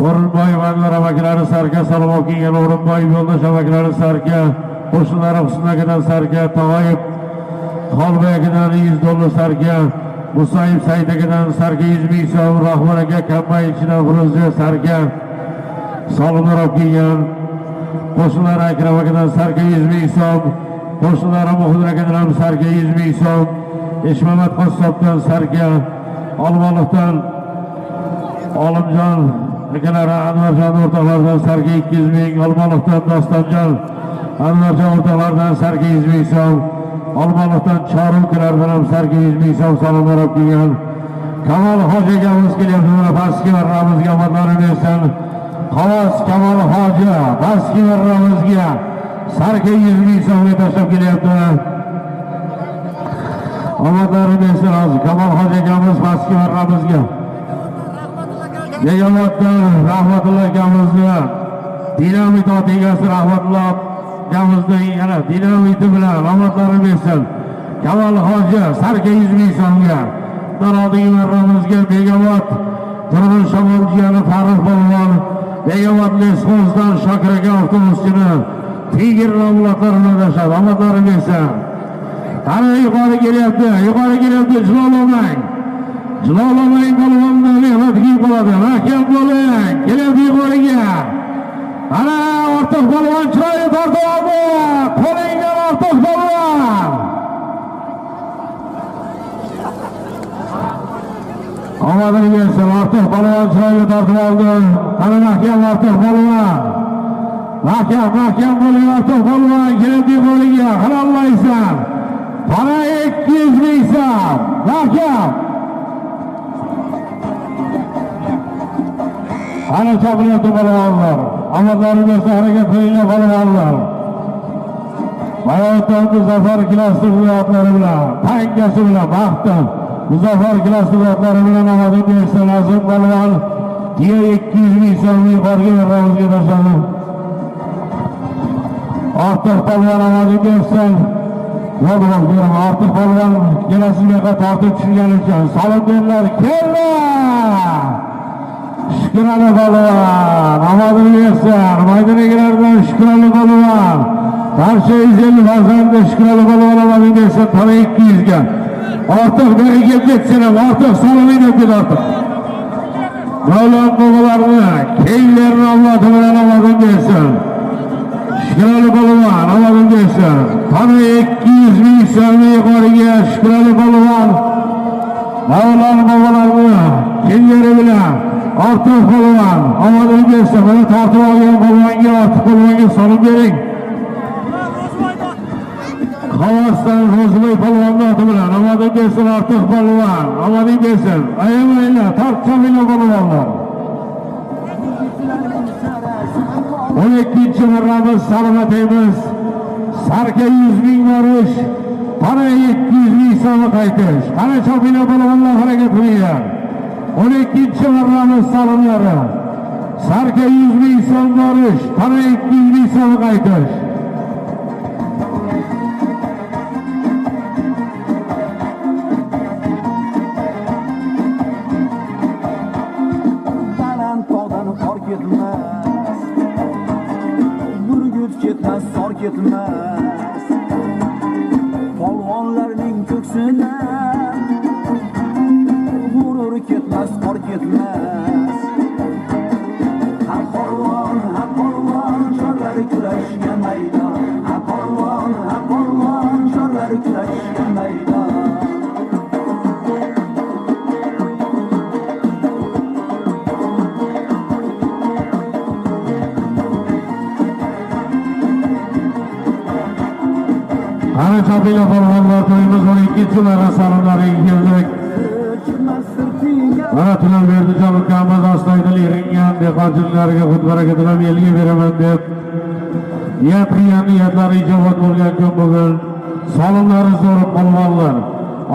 O'rinboy Vanlar amaklari sarka salom o'qigan O'rinboy Yo'ldosh amaklari sarka, qo'shnilar Husnakidan sarka, Tog'oyev Xolbayakidan $100 sarka, Musayev Saydakidan sarka 100 ming so'm, Rahmon aka Kambayichidan Firuzga sarka salomlar o'qigan, qo'shnilar Akram akadan sarka 100 ming so'm, qo'shnilar Muhdir akadan sarka 100 ming so'm, Eshmamat Qassobdan sarka, Olmaliqdan Olimjon akalari Anvarjon o'rtoqlaridan sarka 200 ming, Olmaliqdan Dostonjon Anvarjon o'rtoqlaridan sarka 100 ming so'm, Olmaliqdan Chorumkalardan ham sarka 100 ming so'm salomlar olib kelgan. Kamol Hoji akamiz kelyapti, mana pastki marramizga omadlarini bersin. Xavos Kamol Hoji pastki marramizga sarka 100 ming so'mga tashlab kelyapti. Omadlarini bersin hozir Kamol Hoji akamiz pastki marramizga. Begomatdan Rahmatulloh akamizni dinamit otigasi Rahmatulloh akamizning yana dinamiti bilan omadlarini bersin. Kamol Hoji sarka 100 ming so'mga. Darodagi marramizga Begomat Turg'un Shamolchiyani Farruh Polvon, Begomat Lesxozdan Shokir aka avtobuschini Tigir nomlaqlarini tashab omadlarini bersin. Qani yuqori kelyapti, jilolamang. Jilolamang polvonni mehnat qilib qoladi. Mahkam bo'ling. Kelyapti yuqoriga. Ana ortiq polvon chiroyli tortib oldi. Qo'lingdan ortiq polvon. Omadini bersin, ortiq polvon chiroyli tortib oldi. Ana mahkam ortiq polvon. Mahkam bo'ling ortiq polvon. Kelyapti yuqoriga. Halollaysan. Para 200 ming so'm. Mahkam. Ana chaqilyapti polvonlar. Omadlarini bersin, harakat qilinglar polvonlar. Bayotdan Muzaffar klaster otlari bilan, tankasi bilan baxtda Muzaffar klaster otlari bilan omadini bersin. Azim polvon 200 ming so'm yuqoriga marramizga tashladi. Ortiq polvon omadini bersin. Ortiq polvon kelasiga tortib tushirgani uchun salom berlar. Kellar. Shukrali polvon omadini bersin. Maydondagilardan Shukrali polvon. Barcha izli farzandi Shukrali polvon omadini bersin. Tana 200 ga. Ortiq beriga ketsin, ortiq salomini berdi ortiq. Mavlon bobolarni, keyinlarni Alloh bilan omadini bersin. Shukrali polvon omadini bersin. Tana 200 ming so'm yuqoriga Shukrali polvon. Mavlon bobolarni, keyinlari bilan ortiq polvon omadini bersin. Mana tortib olgan polvonga ortiq polvonga salom bering. Xavosdan Ro'zboy polvonni oti bilan omadini bersin ortiq polvon. Omadini bersin. Ayamaylar, tortchaminglar polvonlar. 12-marramiz salomatimiz. Sarka 100 ming borish, para 200 ming so'm qaytish. Qani chopinglar polvonlar, harakat qilinglar. 12-marramiz salomlari. Sarka 100 ming so'm borish, para 200 ming so'm qaytish. Baland tog'dan qor ketmas, burgut ketmas, sor ketmas. Polvonlarning ko'ksidan g'urur ketmas, qor ketmas. Ha polvon, chorlari kurashgan maydon. Ha polvon, chorlari kurashgan maydon. Ana chopinglar polvonlar, to'yimiz 12-marra salomlariga keldik. Mana Tulanberdi Jalukamiz astoydil eringan dehqonchilarga xud baraka tilab elga beraman deb niyat qilgan niyatlari ijobat bo'lgan kun bugun. Salomlari zo'r polvonlar.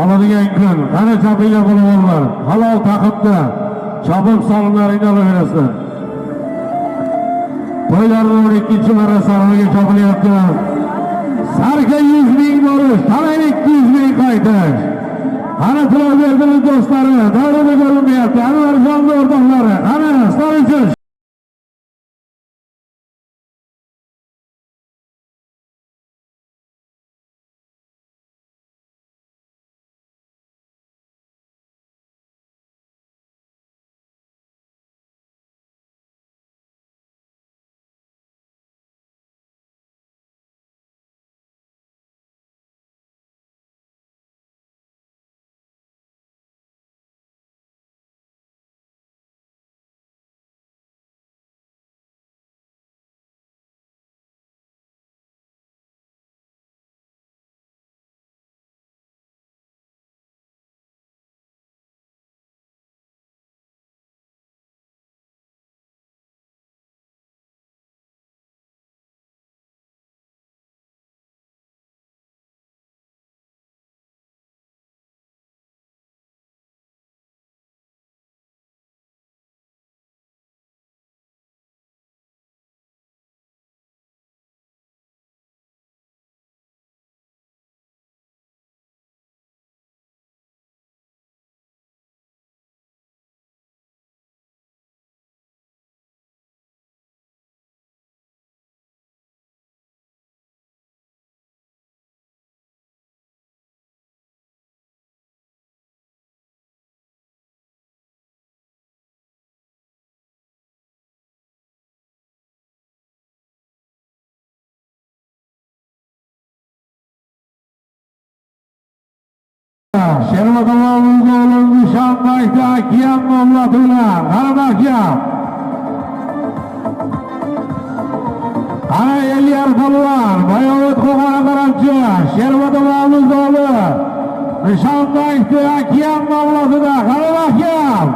Oladigan kun. Qani chopinglar polvonlar. Halol taqibda chopib salomlaringni olaverasizlar. To'ylarning ikkinchi marra saloniga chopilyapti. Sarka 100 ming borish, talay 200 ming qaytish. Ana Tilovberdining do'stlari, davrada ko'rinmayapti. Anvarjon o'rtoqlari, ana stol uchun Shermatovimizning o'g'li Nishonbekda Akiyam nomlati bilan Qarabaqyam. Ana Eliyar polvon, Bayovut Qo'qona qaramchi, Shermatovimizning o'g'li Nishonbekda Akiyam nomlatida Qarabaqyam.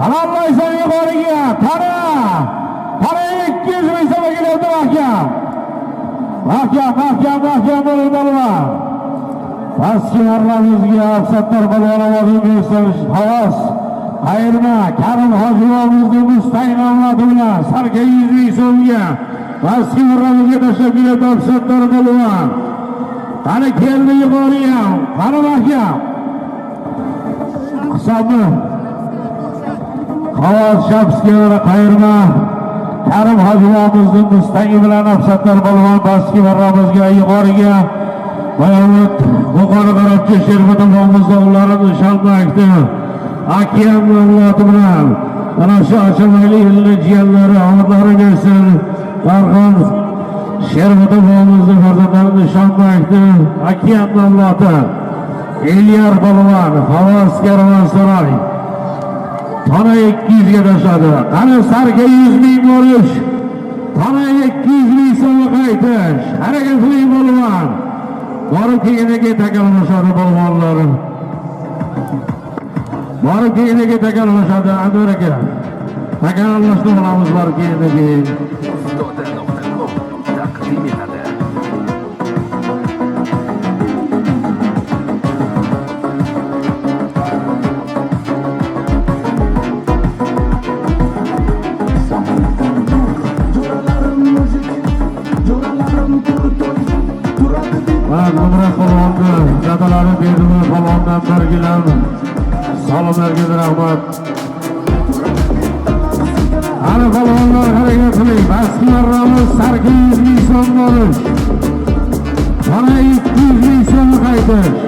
Qalamlaysan yuqoriga, tana 200 ming so'mga kelyapti Akiyam. Akiyam bo'ling polvon. Pastki marramizga Sattor polvon Mustafa Havas Qayrma Karim Hojivomizning Mustaqil nomlati bilan Sarka 100 ming so'mga pastki marramizga tashlab kelyapti Sattor polvon. Qani keldi yuqoriga, Qarabaqga. Hisobni Havas Shapskiy Qayrma Karim Hojivomizning Mustaqil bilan Sattor polvon pastki marramizga yuqoriga Bayovut Qo'qona qaramchi Shermatovimiz o'g'illari Nishonbekda Akiyam nomlati bilan ana shu achamayli yilni jiyanlari omadlari bersin. Farhon Shermatovimizni farzandlari Nishonbekda Akiyam nomlati Eliyar polvon Havas Karvonsaroy tana 200 ga tashladi. Qani Sarka 100 ming borish, tana 200 ming so'mga qaytish. Harakat qiling polvon. Borib keyiniga takalmashadi polvonlar. Borib keyiniga takalmashadi Anvar aka. Takalmashni qilamiz borib keyiniga. Taqdim etadi. Numrat polvonni jadalari berdi polvondan bergilar. Salomlarga rahmat. Ana polvonlar harakat qiling. Pastki marramiz Sarka 100 ming so'm borish. Mana 200 ming so'm qaytish.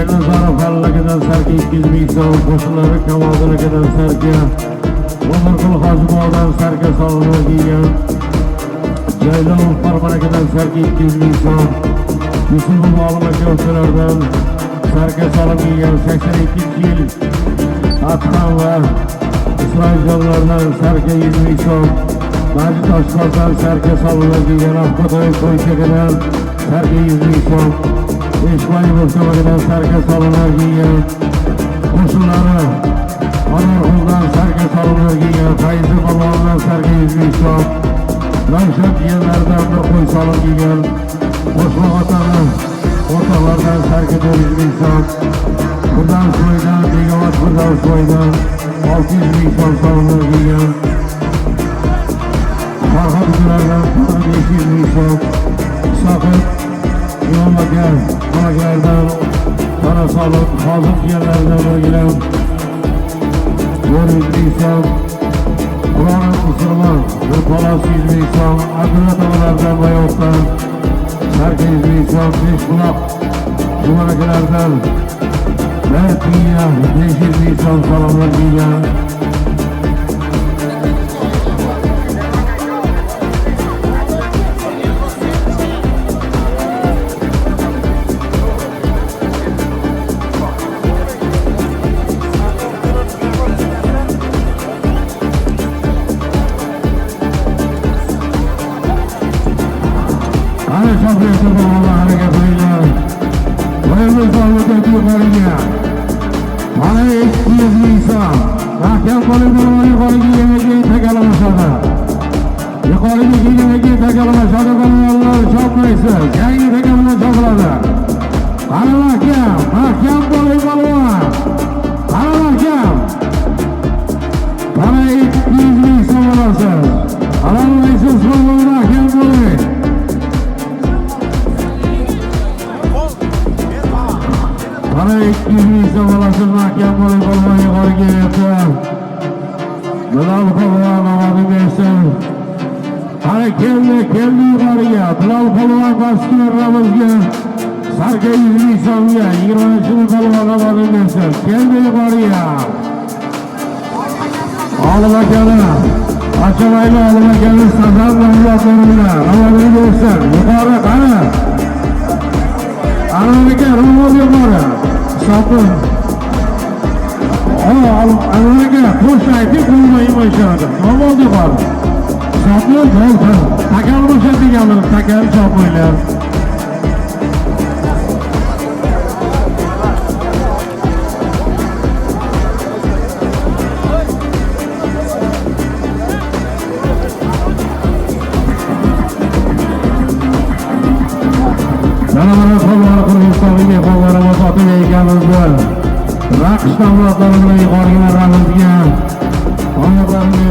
Ernazarov Fallakidan Sarka 200 ming so'm, qo'shinlari Kamolxonadan Sarka, O'mirqul Hojimovdan Sarka salomlar kiygan. Jaylov Farmanakidan Sarka 200 ming so'm, Yusuf Olimakarovlardan Sarka salom kiygan. 82-yil Atqan va Isroiljonlardan Sarka 100 ming so'm, Majid Toshpo'rdan sarka salonlar kiygan Avtotoy Qo'ychaqidan sarka 100 ming so'm. Eshboyev o'rtamagadan sarka salonlar kiygan qo'shinlari Anorxondan sarka salonlar kiygan Fayzi Polvondan sarka 100 ming so'm. Ravshan jiyanlaridan bir qo'y salon kiygan qo'shma otani o'rtoqlardan sarka 400 ming so'm. Bundan so'ydan Begovat bundan so'ydan 600 ming so'm salonlar kiygan Farhod ukalardan 500 ming so'm. Soqit İmom aka xonaklardan Qora salon hozir jiyanlaridan birgilar 400 ming so'm. Qur'on musulmon bir palos 100 ming so'm. Abdulla tog'alardan Bayotdan sarka 100 ming so'm. Beshbuloq jumanakilardan Bertiya 500 ming so'm salomlar kiygan ana şoförü Allah'a getirirler. Bayılır sağlıkta yukarıya. Bana 200 insan. Mahkem koridoruna yukarıya yemeği tekerlemişlerdi. Yukarıya yemeği tekerlemişlerdi. Kanallar çapmaysa. Kendi tekerlemişler çapıladı. Ana mahkem koridoruna. Ana mahkem. Bana 200 insan olasın. Alamayısın sonra mahkem koridoruna. Bana 200 ming so'm olasın mahkem bo'lib Polvon yuqoriga yetdi. Bilal Polvon ovozi bersin. Qani keldi yuqoriga. Bilal Polvon pastki ramizga sarka 100 ming so'mga 20 Polvon ovozi bersin. Keldi yuqoriga. Olim akani Achamayli Olim akani safar bilan ovozi bersin. Yuqori qani. Anvarga rumor yuqori. Sapın. Anvarga qo'shaydi qo'ymayman ishonadi. Rumor yuqori. Sapın bo'ldi. Takal bo'shatganlar, takal chopmaylar. Raqs davlatlarini yuqoriga ramizga oyoqlarini